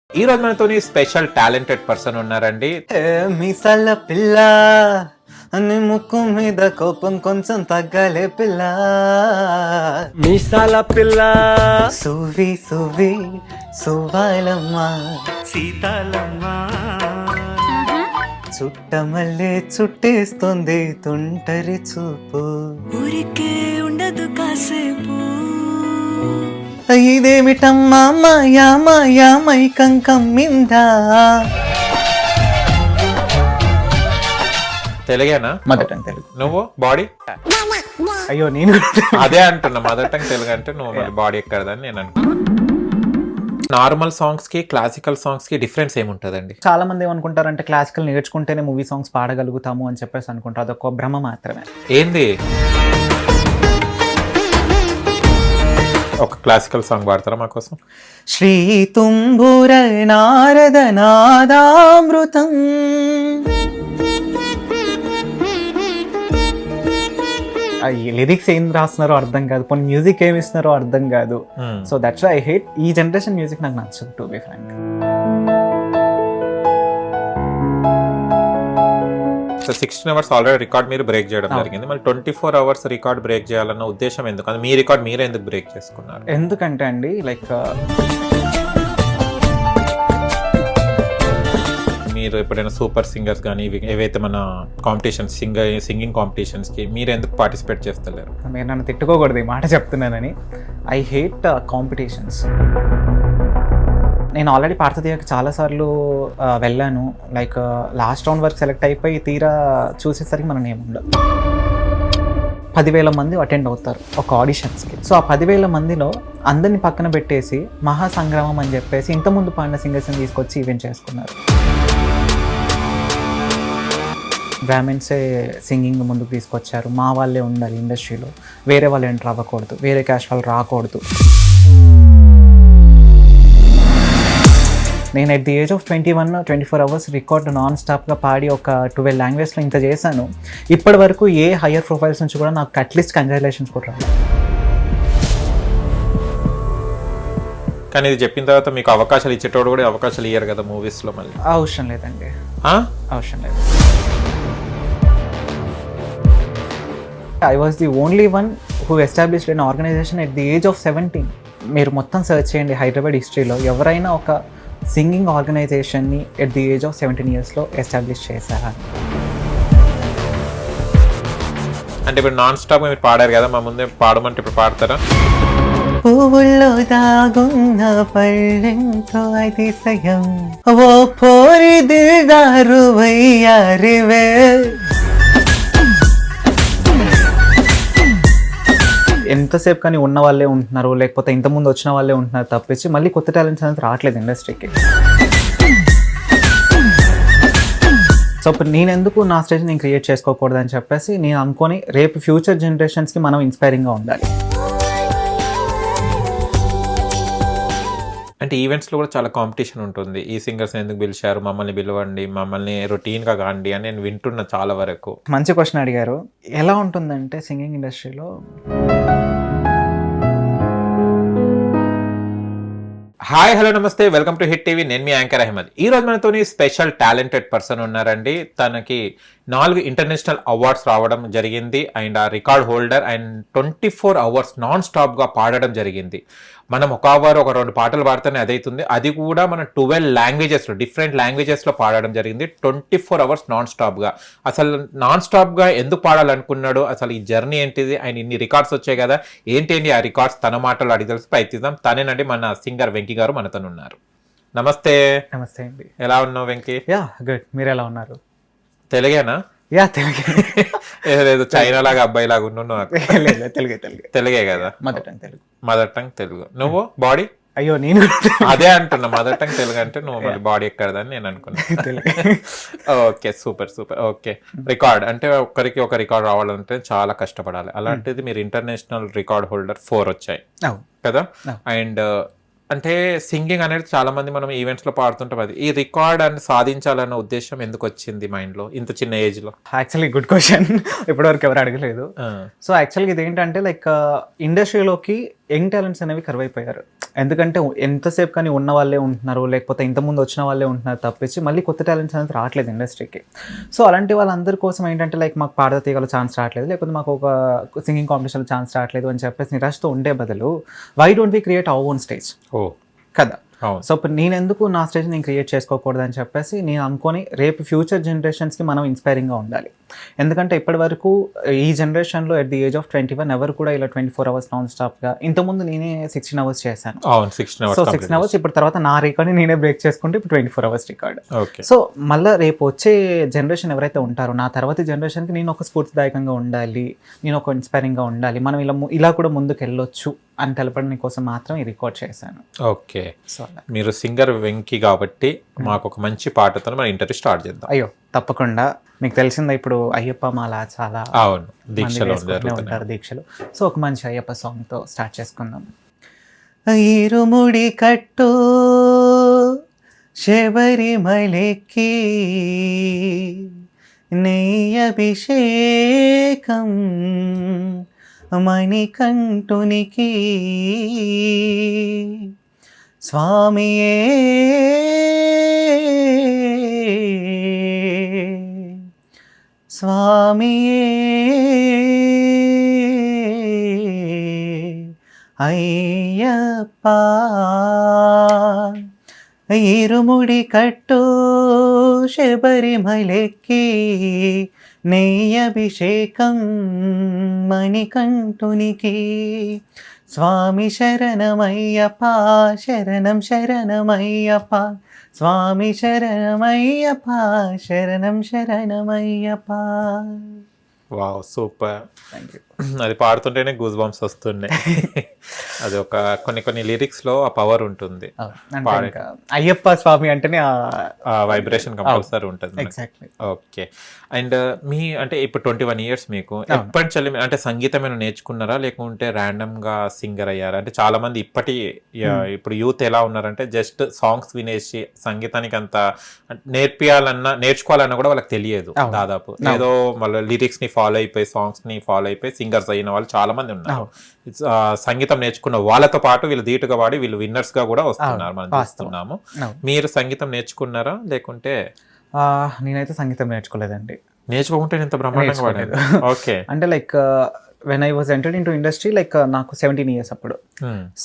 ఈ రోజు మనతోని స్పెషల్ టాలెంటెడ్ పర్సన్ ఉన్నారండి. మీసాల పిల్ల అని ముక్కు మీద కోపం కొంచెం తగ్గలే పిల్ల. మీసాల పిల్ల సువి సువి సువాలమ్మ సీతాలమ్మ చుట్టమల్లే చుట్టేస్తుంది తుంటరి చూపు. ఊరికే ఉండదు కాసేపు. ఇదేమిటమ్మా మాయా మాయా మైకం కమ్మిందా. తెలుగేనా? Mother tongue Telugu. నువ్వు బాడీ అయ్యో నేను అదే అంటున్నా, మదర్ టంగ్ తెలుగు అంటే నువ్వు మళ్ళీ బాడీ ఎక్కడదని నేను అనుకున్నా. నార్మల్ సాంగ్స్ కి క్లాసికల్ సాంగ్స్ కి డిఫరెన్స్ ఏముంటదండి? చాలా మంది ఏమనుకుంటారంటే క్లాసికల్ నేర్చుకుంటేనే మూవీ సాంగ్స్ పాడగలుగుతాము అని చెప్పేసి అనుకుంటారు. అదొక భ్రమ మాత్రమే. ఏంది? ఒక క్లాసికల్ సాంగ్ పాడతారా మా కోసం? శ్రీ తుంబుర నారద నాదామృతం లిరిక్స్ ఏం రాస్తున్నారో అర్థం కాదు, కొన్ని మ్యూజిక్ ఏమి ఇస్తున్నారో అర్థం కాదు. సో దట్స్ ఐ హేట్ ఈ జనరేషన్ మ్యూజిక్. నాకు నచ్చదు to be frank. 16 hours already record మీరు బ్రేక్ చేయడం జరిగింది. మళ్ళీ 24 అవర్స్ రికార్డ్ బ్రేక్ చేయాలన్న ఉద్దేశం ఎందుకు? మీ రికార్డ్ మీరే ఎందుకు బ్రేక్ చేసుకున్నారు? ఎందుకంటే అండి లైక్ మీరు ఎప్పుడైనా సూపర్ సింగర్స్ కానీ ఏవైతే మన కాంపిటీషన్స్ సింగింగ్ కాంపిటీషన్స్కి మీరు ఎందుకు పార్టిసిపేట్ చేస్తలేరు? మీరు నన్ను తిట్టుకోకూడదు ఈ మాట చెప్తున్నానని. I hate competitions. నేను ఆల్రెడీ పార్థతీయకి చాలాసార్లు వెళ్ళాను. లైక్ లాస్ట్ రౌండ్ వరకు సెలెక్ట్ అయిపోయి తీరా చూసేసరికి మనం ఏముండదు. 10,000 మంది అటెండ్ అవుతారు ఒక ఆడిషన్స్కి. సో ఆ 10,000 మందిలో అందరిని పక్కన పెట్టేసి మహాసంగ్రామం అని చెప్పేసి ఇంతకుముందు పాడిన సింగర్స్ని తీసుకొచ్చి ఈవెంట్ చేసుకున్నారు. బ్రాహ్మిన్సే సింగింగ్ ముందుకు తీసుకొచ్చారు. మా వాళ్ళే ఉండాలి ఇండస్ట్రీలో, వేరే వాళ్ళు ఎంటర్ అవ్వకూడదు, వేరే క్యాస్ట్ వాళ్ళు రాకూడదు. నేను at the age of 21-24 hours record non స్టాప్గా పాడి ఒక 12 లాంగ్వేజ్లో ఇంత చేశాను. ఇప్పటి వరకు ఏ హయ్యర్ ప్రొఫైల్స్ నుంచి కూడా నాకు అట్లీస్ట్ కంగ్రాచులేషన్స్ కూడా రాలేదు. కానీ ఇది చెప్పిన తర్వాత మీకు అవకాశాలు ఇచ్చేటోడు కూడా అవకాశాలు ఇయ్యారు కదా మూవీస్లో. మళ్ళీ అవసరం లేదండి, అవసరం లేదు. I was the only one who established an organization at the age of 17. మీరు మొత్తం సర్చ్ చేయండి హైదరాబాద్ హిస్టరీలో ఎవరైనా ఒక సింగింగ్ ఆర్గనైజేషన్ని ఎట్ ది ఏజ్ ఆఫ్ 17 ఇయర్స్లో ఎస్టాబ్లిష్ చేశారా? అంటే ఇప్పుడు నాన్ స్టాప్ మీరు పాడారు కదా, మా ముందే పాడమంటే ఇప్పుడు పాడతారా? పువ్వుల్లో దాగున్న పళ్ళెంతో అతిశయం ఓ పోరి దిల్దారు వయ్యారివే. ఎంతసేపు కానీ ఉన్న వాళ్ళే ఉంటున్నారు, లేకపోతే ఇంతకుముందు వచ్చిన వాళ్ళే ఉంటున్నారు తప్పించి మళ్ళీ కొత్త టాలెంట్స్ అనేది రావట్లేదు ఇండస్ట్రీకి. సో ఇప్పుడు నేను ఎందుకు నా స్టేజ్ నేను క్రియేట్ చేసుకోకూడదు అని చెప్పేసి నేను అనుకొని రేపు ఫ్యూచర్ జనరేషన్స్కి మనం ఇన్స్పైరింగ్గా ఉండాలి. అంటే ఈవెంట్స్లో కూడా చాలా కాంపిటీషన్ ఉంటుంది. ఈ సింగర్స్ ఎందుకు పిలిచారు, మమ్మల్ని పిలవండి, మమ్మల్ని రొటీన్గా కాండి అని నేను వింటున్నా చాలా వరకు. మంచి క్వశ్చన్ అడిగారు. ఎలా ఉంటుందంటే సింగింగ్ ఇండస్ట్రీలో హాయ్ హలో నమస్తే, వెల్కమ్ టు హిట్ టీవీ. నేను మీ యాంకర్ అహ్మద్. ఈ రోజు మనతోని స్పెషల్ టాలెంటెడ్ పర్సన్ ఉన్నారండి. తనకి 4 ఇంటర్నేషనల్ అవార్డ్స్ రావడం జరిగింది అండ్ ఆ record holder and 24 hours non స్టాప్గా పాడడం జరిగింది. మనం ఒక అవర్ ఒక 2 పాటలు పాడితేనే అదైతుంది. అది కూడా మన 12 లాంగ్వేజెస్లో డిఫరెంట్ లాంగ్వేజెస్లో పాడడం జరిగింది 24 అవర్స్ నాన్ స్టాప్గా. అసలు నాన్ స్టాప్గా ఎందుకు పాడాలనుకున్నాడు, అసలు ఈ జర్నీ ఏంటిది, ఆయన ఇన్ని రికార్డ్స్ వచ్చాయి కదా, ఏంటి ఆ రికార్డ్స్ తన మాటలు అడిగి తెలిసి ప్రయత్నిద్దాం. తనేనండి మన సింగర్ వెంకీ గారు మనతో ఉన్నారు. నమస్తే. నమస్తే అండి. ఎలా ఉన్నావు వెంకీ? Yeah good. మీరు ఎలా ఉన్నారు? తెలుగేనా? యా తెలుగే. ఏదో చైనా లాగా అబ్బాయి లాగా ఉన్నావు. తెలుగే తెలుగే కదా. Mother tongue Telugu. Mother tongue Telugu. నువ్వు బాడీ? అయ్యో నేను అదే అంటున్నా, మదర్ టంగ్ తెలుగు అంటే నువ్వు మళ్ళీ బాడీ ఎక్కడదని నేను అనుకున్నా. Okay super super. Okay record అంటే ఒక్కరికి ఒక రికార్డ్ రావాలంటే చాలా కష్టపడాలి. అలాంటిది మీరు ఇంటర్నేషనల్ రికార్డ్ హోల్డర్ 4 వచ్చాయి కదా. అండ్ అంటే సింగింగ్ అనేది చాలా మంది మనం ఈవెంట్స్ లో పాడుతుంటాం. అది ఈ రికార్డ్ అని సాధించాలన్న ఉద్దేశం ఎందుకు వచ్చింది మైండ్ లో ఇంత చిన్న ఏజ్ లో? Actually good question. ఇప్పటివరకు ఎవరు అడగలేదు. సో యాక్చువల్గా ఇది ఏంటంటే లైక్ ఇండస్ట్రీలోకి యంగ్ టాలెంట్స్ అనేవి కరువైపోయారు. ఎందుకంటే ఎంతసేపు కానీ ఉన్న వాళ్ళే ఉంటున్నారు, లేకపోతే ఇంతకుముందు వచ్చిన వాళ్ళే ఉంటున్నారు తప్పించి మళ్ళీ కొత్త టాలెంట్స్ అనేది రావట్లేదు ఇండస్ట్రీకి. సో అలాంటి వాళ్ళందరి కోసం ఏంటంటే లైక్ మాకు పాడత తీగల ఛాన్స్ రావట్లేదు, లేకపోతే మాకు ఒక సింగింగ్ కాంపిటీషన్లో ఛాన్స్ రావట్లేదు అని చెప్పేసి నిరాశతో ఉండే బదులు why don't we create our own stage కదా. సో ఇప్పుడు నేను ఎందుకు నా స్టేజ్ నేను క్రియేట్ చేసుకోకూడదు అని చెప్పేసి నేను అనుకొని రేపు ఫ్యూచర్ జనరేషన్స్కి మనం ఇన్స్పైరింగ్గా ఉండాలి. ఎందుకంటే ఇప్పటి వరకు ఈ జనరేషన్లో ఎట్ ది ఏజ్ ఆఫ్ 21 ఎవరు కూడా ఇలా 24 hours నాన్ స్టాప్గా, ఇంతకుముందు నేనే 16 hours చేశాను. సో 16 hours ఇప్పుడు తర్వాత నా రికార్డ్ని నేనే బ్రేక్ చేసుకుంటే ఇప్పుడు 24 hours రికార్డ్. సో మళ్ళీ రేపు వచ్చే జనరేషన్ ఎవరైతే ఉంటారో నా తర్వాతి జనరేషన్కి నేను ఒక స్ఫూర్తిదాయకంగా ఉండాలి, నేను ఒక ఇన్స్పైరింగ్గా ఉండాలి, మనం ఇలా కూడా ముందుకు వెళ్ళొచ్చు అని తెలపడం కోసం మాత్రం ఈ రికార్డ్ చేశాను. ఓకే, సో మీరు సింగర్ వెంకీ కాబట్టి మాకు ఒక మంచి పాటతో మన ఇంటర్వ్యూ స్టార్ట్ చేద్దాం. అయ్యో తప్పకుండా. మీకు తెలిసిందా ఇప్పుడు అయ్యప్ప మాల చాలా దీక్షలు ఉంటారు దీక్షలు. సో ఒక మంచి అయ్యప్ప సాంగ్తో స్టార్ట్ చేసుకుందాం. ఇరుముడి కట్టు శబరిమలెక్కి నెయ్యభిషేకం మణికంఠునికి స్వామియే స్వామియే అయ్యప్ప ఇరుముడి కట్టు శబరిమలెక్కి నెయ్యభిషేకం మణికంఠునికి స్వామి శరణమయ్యప్ప శరణం శరణమయ్యప్ప స్వామి శరణమయ్యప్ప శరణం శరణమయ్యప్ప. Wow, super. అది పాడుతుంటేనే గూస్ బంప్స్ వస్తుండే. అది ఒక కొన్ని లిరిక్స్ లో ఆ పవర్ ఉంటుంది. అయ్యప్ప స్వామి అంటేనే వైబ్రేషన్ కంపల్సరీ ఉంటుంది. ఎగ్జాక్ట్లీ. ఓకే. అండ్ మీ అంటే ఇప్పుడు 21 years మీకు ఎప్పటి చల్లి అంటే సంగీతం ఏమైనా నేర్చుకున్నారా లేకుంటే ర్యాండమ్ గా సింగర్ అయ్యారా? అంటే చాలా మంది ఇప్పుడు యూత్ ఎలా ఉన్నారంటే జస్ట్ సాంగ్స్ వినేసి సంగీతానికి అంత నేర్చుకోవాలన్నా కూడా వాళ్ళకి తెలియదు. దాదాపు ఏదో మళ్ళీ లిరిక్స్ ని ఫాలో అయిపోయి సాంగ్స్ ని ఫాలో అయిపోయి సింగర్స్ అయిన వాళ్ళు చాలా మంది ఉన్నారు. సంగీతం నేర్చుకున్న వాళ్ళతో పాటు వీళ్ళు ధీటుగా వాడి వీళ్ళు విన్నర్స్ గా కూడా వస్తున్నారు, మనం చూస్తున్నాము. మీరు సంగీతం నేర్చుకున్నారా లేకుంటే? నేనైతే సంగీతం నేర్చుకోలేదండి. నేర్చుకుంటే ఇంత బ్రహ్మాండంగా వాడేది. ఓకే. అంటే like when I was entered in to industry like నాకు 17 years అప్పుడు.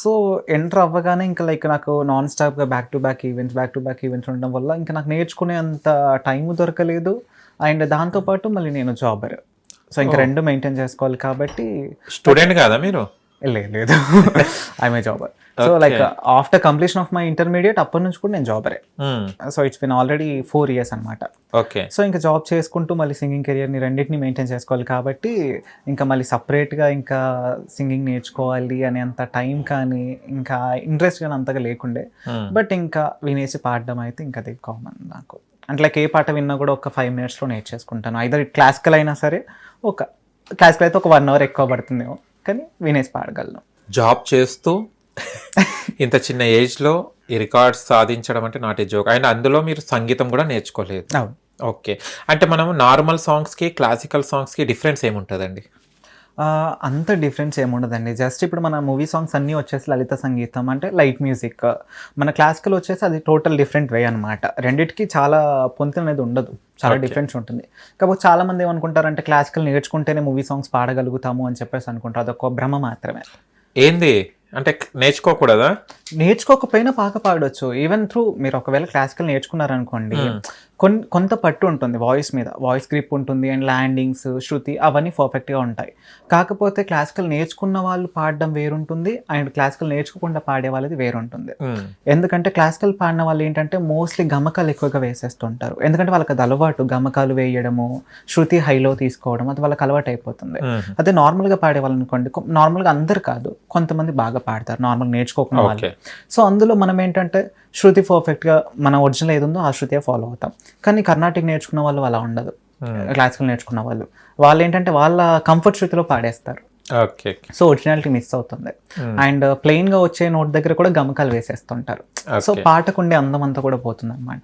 సో ఎంటర్ అవ్వగానే ఇంకా లైక్ నాకు నాన్ స్టాప్గా బ్యాక్ టు బ్యాక్ ఈవెంట్స్ ఉండడం వల్ల ఇంకా నాకు నేర్చుకునే అంత టైం దొరకలేదు. అండ్ దాంతోపాటు మళ్ళీ నేను జాబర్, సో ఇంకా రెండు మెయింటైన్ చేసుకోవాలి కాబట్టి. స్టూడెంట్ కాదా మీరు? లేదు, I'm a jobber. So like after completion of my intermediate అప్పటి నుంచి కూడా నేను జాబరే. So it's been already 4 years అనమాట. ఓకే. సో ఇంకా జాబ్ చేసుకుంటూ మళ్ళీ సింగింగ్ కెరియర్ని రెండింటిని మెయింటైన్ చేసుకోవాలి కాబట్టి ఇంకా మళ్ళీ సపరేట్గా ఇంకా సింగింగ్ నేర్చుకోవాలి అనే అంత టైం కానీ ఇంకా ఇంట్రెస్ట్ కానీ అంతగా లేకుండే. బట్ ఇంకా వినేసి పాడడం అయితే ఇంకా అది కామన్ నాకు. అంటే లైక్ ఏ పాట విన్నా కూడా ఒక 5 minutesలో నేర్చేసుకుంటాను. ఐదర్ క్లాసికల్ అయినా సరే, క్లాసికల్ అయితే ఒక 1 hour ఎక్కువ పడుతుందేమో, కానీ వినేసి పాడగలను. జాబ్ చేస్తూ ఇంత చిన్న ఏజ్ లో ఈ రికార్డ్స్ సాధించడం అంటే నాట్ ఏ జోక్. అండ్ అందులో మీరు సంగీతం కూడా నేర్చుకోలేదు. ఓకే. అంటే మనం నార్మల్ సాంగ్స్ కి క్లాసికల్ సాంగ్స్ కి డిఫరెన్స్ ఏముంటుందండి? అంత డిఫరెన్స్ ఏముండదండి. జస్ట్ ఇప్పుడు మన మూవీ సాంగ్స్ అన్నీ వచ్చేసి లలిత సంగీతం అంటే లైట్ మ్యూజిక్, మన క్లాసికల్ వచ్చేసి అది టోటల్ డిఫరెంట్ వే అనమాట. రెండింటికి చాలా పొంతన అనేది ఉండదు, చాలా డిఫరెన్స్ ఉంటుంది. కాకపోతే చాలా మంది ఏమనుకుంటారంటే క్లాసికల్ నేర్చుకుంటేనే మూవీ సాంగ్స్ పాడగలుగుతాము అని చెప్పేసి అనుకుంటారు. అదొక భ్రమ మాత్రమే. ఏంది అంటే నేర్చుకోకూడదా? నేర్చుకోకపోయినా బాగా పాడవచ్చు. ఈవెన్ త్రూ మీరు ఒకవేళ క్లాసికల్ నేర్చుకున్నారనుకోండి, కొంత పట్టు ఉంటుంది వాయిస్ మీద, వాయిస్ గ్రిప్ ఉంటుంది అండ్ ల్యాండింగ్స్, శృతి అవన్నీ పర్ఫెక్ట్గా ఉంటాయి. కాకపోతే క్లాసికల్ నేర్చుకున్న వాళ్ళు పాడడం వేరుంటుంది అండ్ క్లాసికల్ నేర్చుకోకుండా పాడే వాళ్ళది వేరుంటుంది. ఎందుకంటే క్లాసికల్ పాడిన వాళ్ళు ఏంటంటే మోస్ట్లీ గమకాలు ఎక్కువగా వేసేస్తుంటారు. ఎందుకంటే వాళ్ళకి అది అలవాటు, గమకాలు వేయడము, శృతి హైలో తీసుకోవడం, అది వాళ్ళకి అలవాటు అయిపోతుంది. అదే నార్మల్గా పాడే వాళ్ళు అనుకోండి, నార్మల్గా అందరు కాదు, కొంతమంది బాగా పాడతారు నార్మల్ నేర్చుకోకుండా వాళ్ళు. సో అందులో మనం ఏంటంటే శృతి పర్ఫెక్ట్గా మన ఒరిజినల్ ఏది ఉందో ఆ శృతియే ఫాలో అవుతాం. కానీ కర్ణాటక నేర్చుకున్న వాళ్ళు అలా ఉండదు. క్లాసికల్ నేర్చుకున్న వాళ్ళు ఏంటంటే వాళ్ళ కంఫర్ట్ శృతిలో పాడేస్తారు. సో ఒరిజినాలిటీ మిస్ అవుతుంది. అండ్ ప్లెయిన్ గా వచ్చే నోట్ దగ్గర కూడా గమకాలు వేసేస్తుంటారు. సో పాటకుండే అందం అంతా కూడా పోతుంది అనమాట.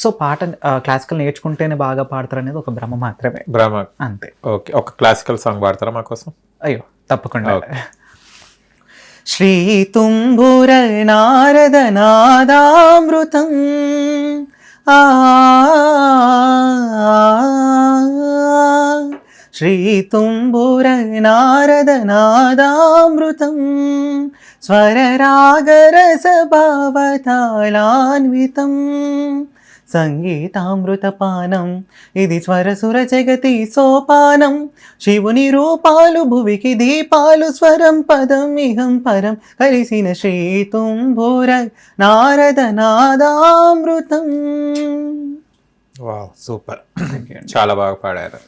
సో పాట క్లాసికల్ నేర్చుకుంటేనే బాగా పాడతారు అనేది ఒక భ్రమ మాత్రమే. అంతే. ఓకే. ఒక క్లాసికల్ సాంగ్ పాడతారా మా కోసం? అయ్యో తప్పకుండా. శ్రీ తుంబుర నారద నాదామృతం ఆ శ్రీ తుంబుర నారద నాదామృతం స్వరరాగరస భావతాళాన్వితం సంగీతామృతపానం ఇది స్వరసుర జగతి సోపానం శివుని రూపాలు భువికి దీపాలు స్వరం పదం ఇహం పరం కలిసిన శ్రీ తుంబుర నారద నాదామృతం. వావ్ సూపర్, చాలా బాగా పాడారు.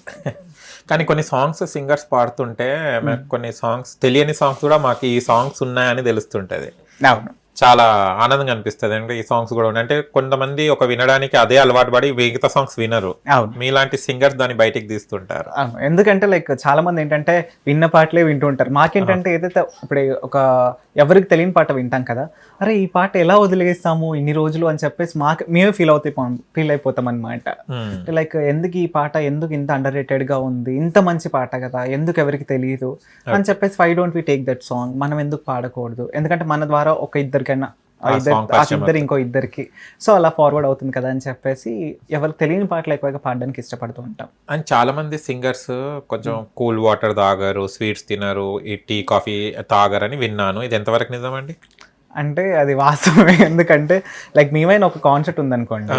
కానీ కొన్ని సాంగ్స్ సింగర్స్ పాడుతుంటే మాకు కొన్ని సాంగ్స్ తెలియని సాంగ్స్ కూడా మాకు ఈ సాంగ్స్ ఉన్నాయని తెలుస్తుంటది. అవును, చాలా ఆనందంగా అనిపిస్తుంది. అంటే ఈ సాంగ్స్ కూడా ఉన్నాయి అంటే కొంతమంది ఒక వినడానికి అదే అలవాటు పడి మిగతా సాంగ్స్ వినరు. అవును, మీలాంటి సింగర్స్ దాన్ని బయటికి తీస్తుంటారు. అవును. ఎందుకంటే లైక్ చాలా మంది ఏంటంటే విన్న పాటలే వింటుంటారు. మాకేంటంటే ఏదైతే ఇప్పుడు ఒక ఎవరికి తెలియని పాట వింటాం కదా, అరే ఈ పాట ఎలా వదిలేస్తాము ఇన్ని రోజులు అని చెప్పేసి మేమే ఫీల్ అయిపోతాం అనమాట. లైక్ ఎందుకు ఈ పాట ఎందుకు ఇంత అండర్ రేటెడ్ గా ఉంది, ఇంత మంచి పాట కదా, ఎందుకు ఎవరికి తెలియదు అని చెప్పేసి why don't we take that song, మనం ఎందుకు పాడకూడదు, ఎందుకంటే మన ద్వారా ఒక ఇద్దరికైనా ఇద్దరు ఇంకో ఇద్దరికి సో అలా ఫార్వర్డ్ అవుతుంది కదా అని చెప్పేసి ఎవరికి తెలియని పాటలు ఎక్కువగా పాడడానికి ఇష్టపడుతూ ఉంటాం. అండ్ చాలా మంది సింగర్స్ కొంచెం కూల్ వాటర్ తాగరు, స్వీట్స్ తినరు, ఈ టీ కాఫీ తాగరని విన్నాను. ఇది ఎంతవరకు నిజమండి? అంటే అది వాస్తవమే. ఎందుకంటే లైక్ మేమైనా ఒక కాన్సెప్ట్ ఉందనుకోండి,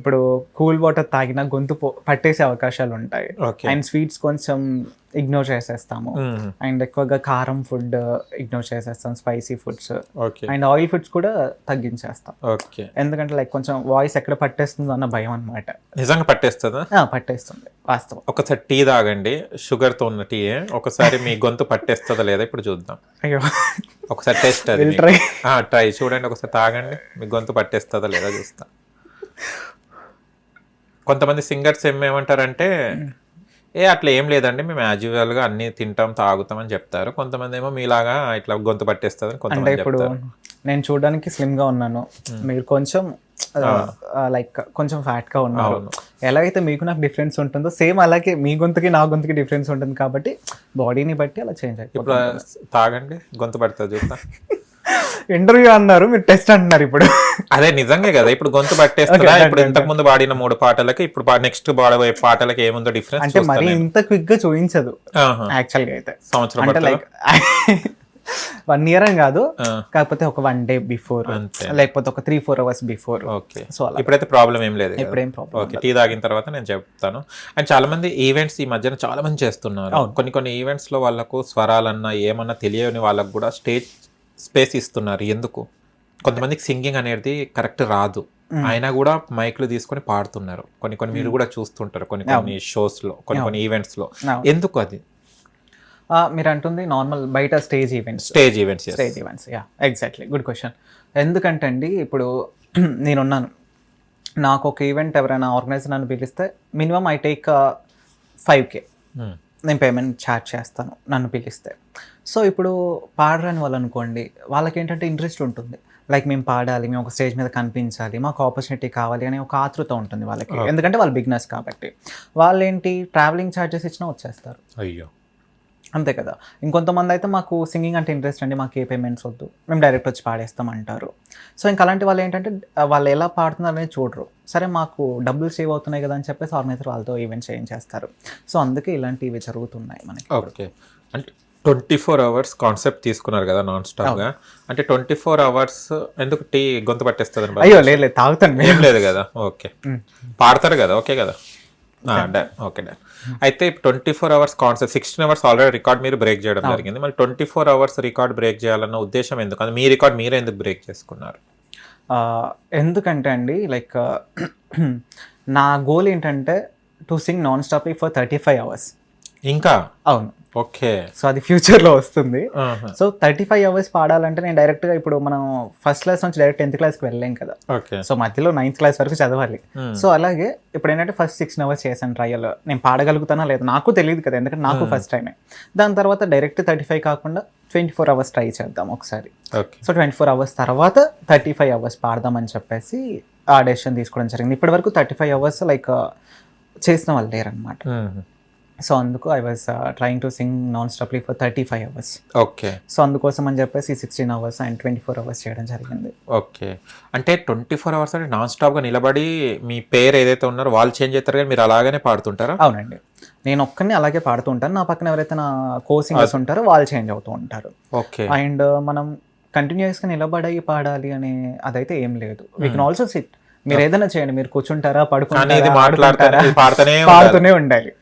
ఇప్పుడు కూల్ వాటర్ తాగినా గొంతు పట్టేసే అవకాశాలు ఉంటాయి. అండ్ స్వీట్స్ కొంచెం ఇగ్నోర్ చేసేస్తాము. అండ్ ఎక్కువగా కారం ఫుడ్ ఇగ్నోర్ చేసేస్తాం, spicy foods and oil foods కూడా తగ్గించేస్తాం. ఎందుకంటే లైక్ కొంచెం వాయిస్ ఎక్కడ పట్టేస్తుందో అన్న భయం అనమాట. నిజంగా పట్టేస్తుందా? పట్టేస్తుంది, వాస్తవం. ఒకసారి టీ తాగండి, షుగర్ తో ఉన్న టీ, ఒకసారి మీ గొంతు పట్టేస్తుందా లేదా ఇప్పుడు చూద్దాం. అయ్యో, ఒకసారి టెస్ట్ ట్రై చూడండి, ఒకసారి తాగండి, మీ గొంతు పట్టేస్తుందా లేదా చూస్తా. కొంతమంది సింగర్స్ ఏమంటారంటే అట్లా ఏం లేదండి, మేము యాజ్ యూజువల్ గా అన్ని తింటాం తాగుతాం అని చెప్తారు. కొంతమంది ఏమో మీలాగా ఇట్లా గొంతు పట్టేస్తుంది. అంటే ఇప్పుడు నేను చూడడానికి స్లిమ్ గా ఉన్నాను, మీరు కొంచెం లైక్ కొంచెం ఫ్యాట్ గా ఉన్నారు. ఎలాగైతే మీకు నాకు డిఫరెన్స్ ఉంటుందో సేమ్ అలాగే మీ గొంతుకి నా గొంతుకి డిఫరెన్స్ ఉంటుంది కాబట్టి బాడీని బట్టి అలా చేంజ్ అయిపోతుంది. ఇప్పుడు తాగండి, గొంతు పడుతుంది చూస్తా. ఇంటర్వ్యూ అన్నారు, మీరు టెస్ట్ అంటున్నారు. ఇప్పుడు అదే నిజంగా కదా, ఇప్పుడు గొంతు పట్టేస్తుందా? ఇప్పుడు ఇంతకు ముందు పాడిన 3 పాటలకి ఇప్పుడు నెక్స్ట్ పాడబోయే పాటలకి ఏముందో డిఫరెన్స్ అంటే మరి ఇంత క్విక్ గా చూపించదు యాక్చువల్ గా అయితే. సంవత్సరం అంటే లైక్ 1 year అని కాదు, కాకపోతే ఒక 1 day బిఫోర్ లేకపోతే ఒక 3-4 hours బిఫోర్. సో ఇప్పుడైతే ప్రాబ్లం ఏం లేదు, ఇప్పుడేం ప్రాబ్లం. ఓకే, టీ తాగిన తర్వాత నేను చెప్తాను. అండ్ చాలా మంది ఈవెంట్స్ ఈ మధ్యన చాలా మంది చేస్తున్నారు. కొన్ని ఈవెంట్స్ లో వాళ్ళకు స్వరాలన్నా ఏమన్నా తెలియని వాళ్ళకు కూడా స్టేజ్ స్పేస్ ఇస్తున్నారు. ఎందుకు? కొంతమందికి సింగింగ్ అనేది కరెక్ట్ రాదు, అయినా కూడా మైక్లు తీసుకొని పాడుతున్నారు. కొన్ని మీరు కూడా చూస్తుంటారు కొన్ని షోస్ లో, కొన్ని ఈవెంట్స్ లో. ఎందుకు అది? మీరు అంటుంది నార్మల్ బయట stage events yeah, exactly, good question. ఎందుకంటే అండి ఇప్పుడు నేనున్నాను, నాకు ఒక ఈవెంట్ ఎవరైనా ఆర్గనైజర్ నన్ను పిలిస్తే మినిమం ఐ టేక్ 5K నేను పేమెంట్ ఛార్జ్ చేస్తాను నన్ను పిలిస్తే. సో ఇప్పుడు పాడరాని వాళ్ళు అనుకోండి, వాళ్ళకి ఏంటంటే ఇంట్రెస్ట్ ఉంటుంది, లైక్ మేము పాడాలి, మేము ఒక స్టేజ్ మీద కనిపించాలి, మాకు ఆపర్చునిటీ కావాలి అనే ఒక ఆతృత ఉంటుంది వాళ్ళకి. ఎందుకంటే వాళ్ళు బిగినర్స్ కాబట్టి. వాళ్ళు ఏంటి ట్రావెలింగ్ ఛార్జెస్ ఇచ్చినా వచ్చేస్తారు. అయ్యో, అంతే కదా. ఇంకొంతమంది అయితే మాకు సింగింగ్ అంటే ఇంట్రెస్ట్ అండి, మాకు ఏ పేమెంట్స్ వద్దు, మేము డైరెక్ట్ వచ్చి పాడేస్తాం అంటారు. సో ఇంకా అలాంటి వాళ్ళు ఏంటంటే వాళ్ళు ఎలా పాడుతున్నారు అనేది చూడరు. సరే మాకు డబ్బులు సేవ్ అవుతున్నాయి కదా అని చెప్పేసి ఆర్గనైజర్ వాళ్ళతో ఈవెంట్స్ చేస్తారు. సో అందుకే ఇలాంటివి జరుగుతున్నాయి మనకి. ఓకే, అంటే 24 hours కాన్సెప్ట్ తీసుకున్నారు కదా నాన్ స్టాప్ గా. అంటే 24 hours ఎందుకు టీ గొంతు పట్టేస్తుంది? అయ్యో లేదు, తాగుతాను, ఏం లేదు కదా. ఓకే, పాడతారు కదా. ఓకే కదా, డన్. Okay, done. అయితే 24 hours concept, 16 hours already record మీరు బ్రేక్ చేయడం జరిగింది. మళ్ళీ 24 hours రికార్డ్ బ్రేక్ చేయాలన్న ఉద్దేశం ఎందుకు? అంటే మీ రికార్డ్ మీరే ఎందుకు బ్రేక్ చేసుకున్నారు? ఎందుకంటే అండి లైక్ నా గోల్ ఏంటంటే to sing non stop for 35 hours. ఇంకా? అవును. ఓకే, సో అది ఫ్యూచర్ లో వస్తుంది. సో 35 hours పాడాలంటే నేను డైరెక్ట్ గా ఇప్పుడు మనం ఫస్ట్ క్లాస్ నుంచి డైరెక్ట్ 10th క్లాస్కి వెళ్ళలేం కదా. సో మధ్యలో 9th క్లాస్ వరకు చదవాలి. సో అలాగే ఇప్పుడు ఏంటంటే ఫస్ట్ 16 hours చేశాను ట్రయల్, నేను పాడగలుగుతానా లేదా నాకు తెలియదు కదా, ఎందుకంటే నాకు ఫస్ట్ టైమే. దాని తర్వాత డైరెక్ట్ 35 కాకుండా 24 hours ట్రై చేద్దాం ఒకసారి. సో 24 hours తర్వాత 35 hours పాడదామని చెప్పేసి ఆ డెసిషన్ తీసుకోవడం జరిగింది. ఇప్పటి వరకు 35 hours లైక్ చేసిన వాళ్ళు లేరనమాట. సో అందుకు I was trying to sing non stoply for 35 hours. Okay. So అందుకోసం అని చెప్పేసి 16 hours అండ్ 24 hours చేయడం జరిగింది. ఓకే. అంటే 24 hours అంటే నాన్ స్టాప్గా నిలబడి మీ పేరు ఏదైతే ఉన్నారో వాళ్ళు చేంజ్ చేస్తారు కానీ మీరు అలాగనే పాడుతుంటారా? అవునండి, నేను ఒక్కరిని అలాగే పాడుతూ ఉంటాను. నా పక్కన ఎవరైతే నా కో సింగర్స్ ఉంటారో వాళ్ళు చేంజ్ అవుతూ ఉంటారు. ఓకే. అండ్ మనం కంటిన్యూస్గా నిలబడి పాడాలి అనే అదైతే ఏం లేదు. We can also SIT. మీరు ఏదైనా చేయండి, మీరు కూర్చుంటారా, పాడుతూనే ఉండాలి.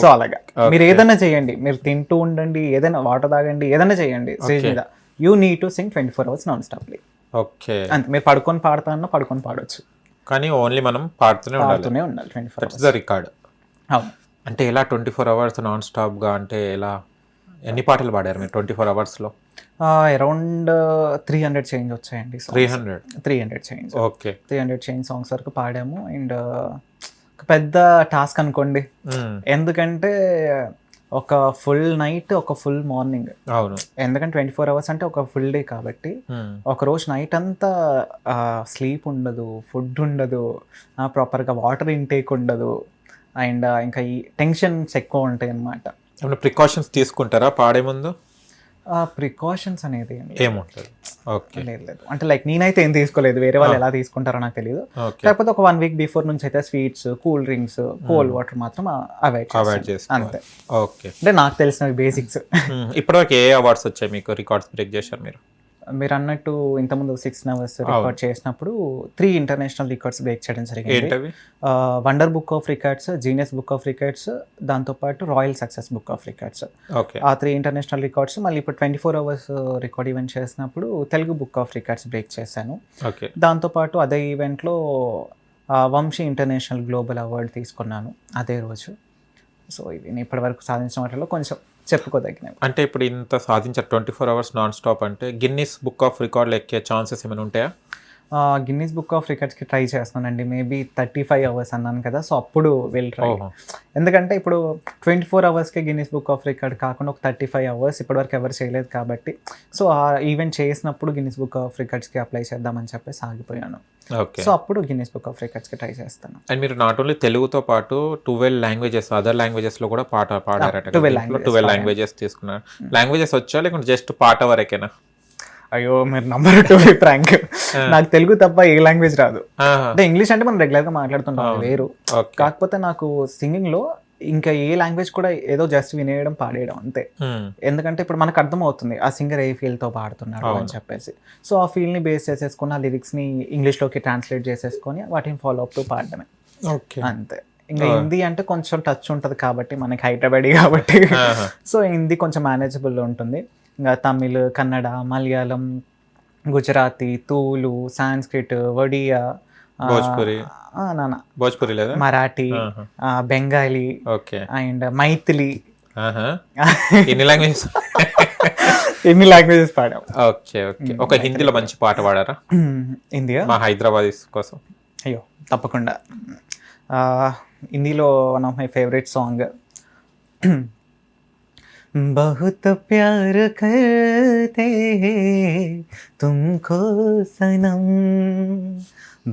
సో అలాగా మీరు ఏదైనా చేయండి, మీరు తింటూ ఉండండి, ఏదైనా వాటర్ తాగండి, ఏదైనా చేయండి స్టేజ్ మీద. You need to sing 24 hours non stoply. Okay. అంతే, మీరు పడుకొని పాడతానన్నా పడుకొని పాడొచ్చు, కానీ ఓన్లీ మనం పాడుతూనే ఉండాలి. 24 hours. The record. అవును. అంటే ఎలా 24 hours నాన్ స్టాప్గా అంటే ఎలా, ఎన్ని పాటలు పాడారు మీరు 24 hoursలో? అరౌండ్ 300 చేంజ్ వచ్చాయండి. 300 చేంజ్. ఓకే. 300 చేంజ్ సాంగ్స్ వరకు పాడాము. అండ్ పెద్ద టాస్క్ అనుకోండి, ఎందుకంటే ఒక ఫుల్ నైట్, ఒక ఫుల్ మార్నింగ్. అవును. ఎందుకంటే 24 hours అంటే ఒక ఫుల్ డే కాబట్టి ఒక రోజు నైట్ అంతా స్లీప్ ఉండదు, ఫుడ్ ఉండదు, ప్రాపర్గా వాటర్ ఇంటేక్ ఉండదు, అండ్ ఇంకా ఈ టెన్షన్స్ ఎక్కువ ఉంటాయి అన్నమాట. ఏమైనా ప్రికాషన్స్ తీసుకుంటారా పాడే ముందు? ప్రికాషన్స్ అనేది ఏముంటుంది? ఓకే. లేదు, అంటే లైక్ నేనైతే ఏం తీసుకోలేదు, వేరే వాళ్ళు ఎలా తీసుకుంటారో నాకు తెలియదు. కాకపోతే ఒక 1 week బిఫోర్ నుంచి అయితే sweets, cool drinks, cold water మాత్రం అవాయిడ్ చేస్తాను అంతే. ఓకే. అంటే నాకు తెలిసిన బేసిక్స్. ఇప్పటివరకు ఏ అవార్డ్స్ వచ్చాయి మీకు? రికార్డ్స్ బ్రేక్ చేశారు మీరు? మీరు అన్నట్టు ఇంతకుముందు 6 hours రికార్డ్ చేసినప్పుడు 3 ఇంటర్నేషనల్ రికార్డ్స్ బ్రేక్ చేయడం జరిగింది. Wonder book of records, genius book of records, దాంతోపాటు royal success book of records. ఆ 3 ఇంటర్నేషనల్ రికార్డ్స్. మళ్ళీ ఇప్పుడు 24 hours రికార్డ్ ఈవెంట్ చేసినప్పుడు Telugu book of records break చేశాను. దాంతోపాటు అదే ఈవెంట్లో వంశీ ఇంటర్నేషనల్ గ్లోబల్ అవార్డు తీసుకున్నాను అదే రోజు. సో ఇది నేను ఇప్పటివరకు సాధించిన వాటిలో కొంచెం చెప్పుకోదగినవి. అంటే ఇప్పుడు ఇంత సాధించారు 24 hours నాన్ స్టాప్ అంటే గిన్నిస్ బుక్ ఆఫ్ రికార్డులు ఎక్కే ఛాన్సెస్ ఏమైనా ఉంటాయా? గిన్నీస్ బుక్ ఆఫ్ రికార్డ్స్కి ట్రై చేస్తున్నానండి. మేబీ 35 hours అన్నాను కదా, సో అప్పుడు వెళ్ళి ట్రై. ఎందుకంటే ఇప్పుడు 24 hours Guinness book of record కాకుండా ఒక 35 hours ఇప్పటివరకు ఎవరు చేయలేదు కాబట్టి, సో ఆ ఈవెంట్ చేసినప్పుడు గిన్నీస్ బుక్ ఆఫ్ రికార్డ్స్కి అప్లై చేద్దామని చెప్పేసి ఆగిపోయాను. ఓకే. సో అప్పుడు గిన్నీస్ బుక్ ఆఫ్ రికార్డ్స్కి ట్రై చేస్తాను. అండ్ మీరు నాట్ ఓన్లీ తెలుగుతో పాటు 12 లాంగ్వేజెస్, అదర్ లాంగ్వేజెస్లో కూడా పాడారట. 12 లాంగ్వేజెస్ తీసుకున్నారు. లాంగ్వేజెస్ వచ్చా లేకుంటే జస్ట్ పాట వరకేనా? అయ్యో మీరు నంబర్ 2 ప్రాంక్. నాకు తెలుగు తప్ప ఏ లాంగ్వేజ్ రాదు. అంటే ఇంగ్లీష్ అంటే మనం రెగ్యులర్గా మాట్లాడుతుంటాం వేరు, కాకపోతే నాకు సింగింగ్ లో ఇంకా ఏ లాంగ్వేజ్ కూడా ఏదో జస్ట్ వినేయడం, పాడేయడం అంతే. ఎందుకంటే ఇప్పుడు మనకు అర్థం అవుతుంది ఆ సింగర్ ఏ ఫీల్ తో పాడుతున్నాడు అని చెప్పేసి. సో ఆ ఫీల్ ని బేస్ చేసేసుకుని ఆ లిరిక్స్ ని ఇంగ్లీష్ లోకి ట్రాన్స్లేట్ చేసేసుకొని వాటిని ఫాలో అప్ తో పాడడమే అంతే. ఇంకా హిందీ అంటే కొంచెం టచ్ ఉంటుంది కాబట్టి మనకి హైదరాబాదీ కాబట్టి, సో హిందీ కొంచెం మేనేజబుల్ ఉంటుంది. ఇంకా తమిళ్, కన్నడ, మలయాళం, గుజరాతీ, తూలు, సాంస్క్రిట్, ఒడియా, భోజ్పురి లేదా, మరాఠీ, బెంగాలీ అండ్ మైథిలి, ఎన్ని లాంగ్వేజెస్ ఎన్ని లాంగ్వేజెస్ పాడాం. ఓకే. ఓకే. ఒక హిందీలో మంచి పాట పాడారా? హిందీయా? మా హైదరాబాద్ కోసం. అయ్యో తప్పకుండా. హిందీలో one of my favourite song, बहुत प्यार करते हैं तुमको सनम,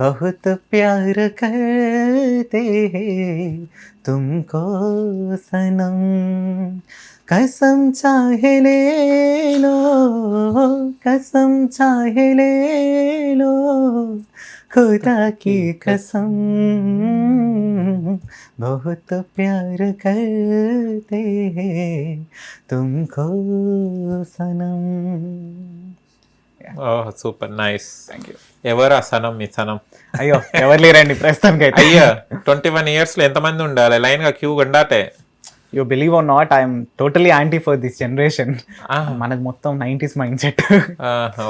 बहुत प्यार करते हैं तुमको सनम, कसम चाहे ले लो, कसम चाहे ले लो, खुदा की कसम, बहुत प्यार करते हैं तुमको सनम. ఓహ్ సూపర్ నైస్. ఎవరా సనం? మీ సనం? అయ్యో ఎవరు లేరండి ప్రస్తుతానికి అయితే. అయ్యా 21 years లో ఎంతమంది ఉండాలి లైన్ గా క్యూ ఉండాటే? You believe or not, I'm totally anti for this generation. మనది మొత్తం 90s mind set.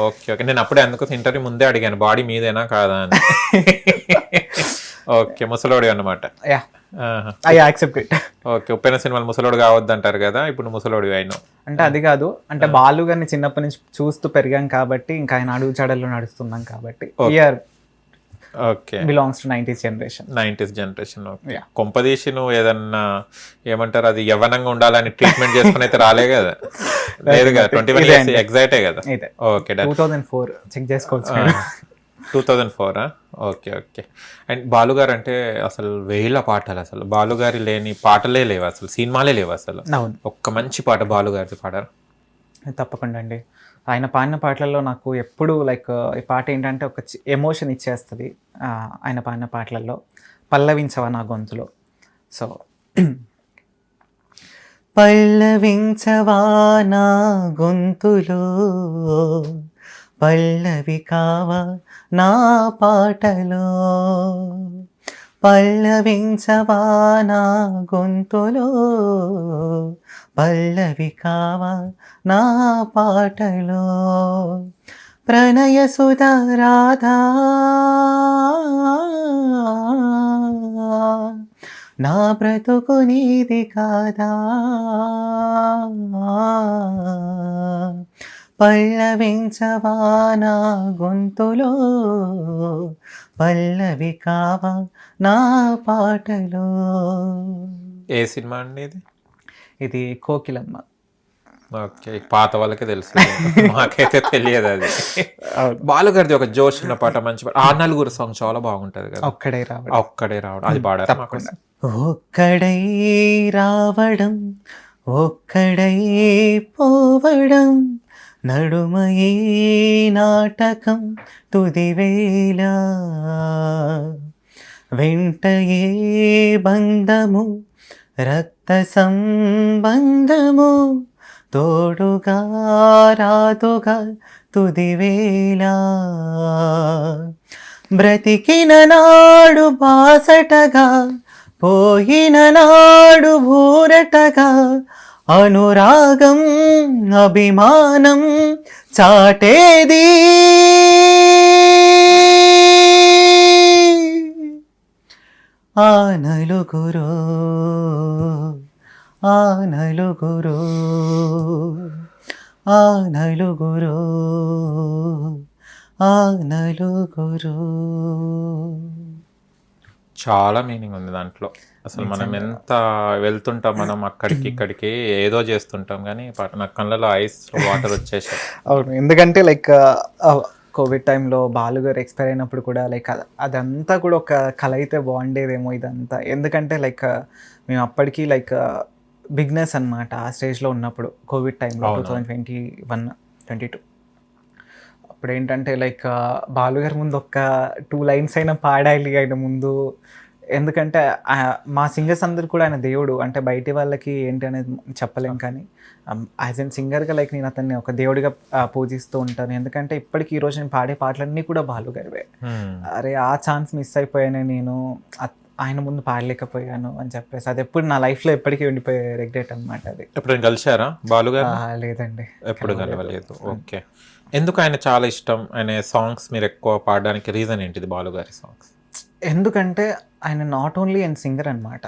Okay. Okay. నేను అప్పుడే అందుకోసం ఇంటర్వ్యూ ముందే అడిగాను బాడీ మీదేనా కాదా అని. ఓకే. ముసలోడి అన్నమాట. I accept it. ఓకే. ఉప్పెన సినిమాలు ముసలోడు కావద్దు అంటారు కదా, ఇప్పుడు ముసలోడి అయినా. అంటే అది కాదు, అంటే బాలు గారిని చిన్నప్పటి నుంచి చూస్తూ పెరిగాం కాబట్టి, ఇంకా ఆయన అడుగు చాడల్లో నడుస్తున్నాం కాబట్టి okay belongs to 90s generation. Okay. కొంపదీసి నువ్వు ఏదన్నా ఏమంటారు అది యవ్వనంగా ఉండాలని ట్రీట్మెంట్ చేసుకుని అయితే రాలే కదా? లేదు కదా, 21 years ఎగ్జాక్టే కదా? అయితే ఓకే 2004 చెక్ చేసుకోవచ్చు. 2004 ఓకే ఓకే. అండ్ బాలుగారు అంటే అసలు వేల పాటలు, అసలు బాలుగారి లేని పాటలే లేవు, అసలు సినిమాలే లేవు అసలు. అవును, ఒక్క మంచి పాట బాలుగారిది పాడారు. తప్పకుండా అండి. ఆయన పాడిన పాటలలో నాకు ఎప్పుడు లైక్ ఈ పాట ఏంటంటే ఒక ఎమోషన్ ఇచ్చేస్తుంది. ఆయన పాడిన పాటలలో పల్లవించవా నా గొంతులో. సో పల్లవించవా నా గొంతులో, పల్లవి కావా నా పాటలో, పల్లవించవా నా గొంతులో, పల్లవి కావా నా పాటలో, ప్రణయ సుధా రాధా నా బ్రతుకు నీది కాదా, పల్లవించవా నా గొంతులో, పల్లవి కావా నా పాటలో. ఏ సినిమా అండి ఇది? ఇది కోకిలమ్మ. ఓకే, పాత వాళ్ళకే తెలుసు, మాకైతే తెలియదు అది. బాలుగారిది ఒక జోష్ ఉన్న పాట, మంచి పాట, ఆ నలుగురు సాంగ్ చాలా బాగుంటది కదా. ఒక్కడే రావడం, ఒక్కడే రావడం, అది పాడారు తప్పకుండా. ఒక్కడై రావడం, ఒక్కడై పోవడం, నడుమయే నాటకం తుదివేళ, వెంటయే బంధము రక్త సంబంధము, తోడుగా రాదుగా తుదివేళ, బ్రతికిన నాడు బాసటగా, పోయిన నాడు ఊరటగా, అనురాగం అభిమానం చాటేది, ఆ నలుగురు, ఆ నలుగురు, ఆ నలుగురు, ఆ నలుగురు. చాలా మీనింగ్ ఉంది దాంట్లో. అసలు మనం ఎంత వెళ్తుంటాం, మనం అక్కడికి ఇక్కడికి ఏదో చేస్తుంటాం, కానీ పాట నా కళ్ళలో ఐస్ వాటర్ వచ్చేసాయి. అవును, ఎందుకంటే లైక్ కోవిడ్ టైంలో బాలుగారు ఎక్స్పైర్ అయినప్పుడు కూడా లైక్ అదంతా కూడా ఒక కళ అయితే బాగుండేదేమో ఇదంతా. ఎందుకంటే లైక్ మేము అప్పటికి లైక్ బిగ్నెస్ అనమాట ఆ స్టేజ్లో ఉన్నప్పుడు, కోవిడ్ టైంలో 2021-22. అప్పుడు ఏంటంటే లైక్ బాలుగారి ముందు ఒక 2 lines అయినా పాడాలి ఆయన ముందు. ఎందుకంటే మా సింగర్స్ అందరు కూడా ఆయన దేవుడు, అంటే బయటి వాళ్ళకి ఏంటి అనేది చెప్పలేం, కానీ యాజ్ ఎన్ సింగర్గా లైక్ నేను అతన్ని ఒక దేవుడిగా పూజిస్తూ ఉంటాను. ఎందుకంటే ఇప్పటికీ ఈరోజు నేను పాడే పాటలన్నీ కూడా బాలుగారివే. అరే ఆ ఛాన్స్ మిస్ అయిపోయాను నేను, ఆయన ముందు పాడలేకపోయాను అని చెప్పేసి అది ఎప్పుడు నా లైఫ్లో ఎప్పటికీ ఉండిపోయే రిగ్రెట్ అనమాట అది. ఎప్పుడు కలిశారా బాలుగారు? లేదండి, ఎప్పుడు కలవలేదు. ఓకే, ఎందుకు ఆయన చాలా ఇష్టం? ఆయన సాంగ్స్ మీరు ఎక్కువ పాడడానికి రీజన్ ఏంటిది బాలుగారి సాంగ్స్? ఎందుకంటే ఆయన నాట్ ఓన్లీ అండ్ సింగర్ అనమాట.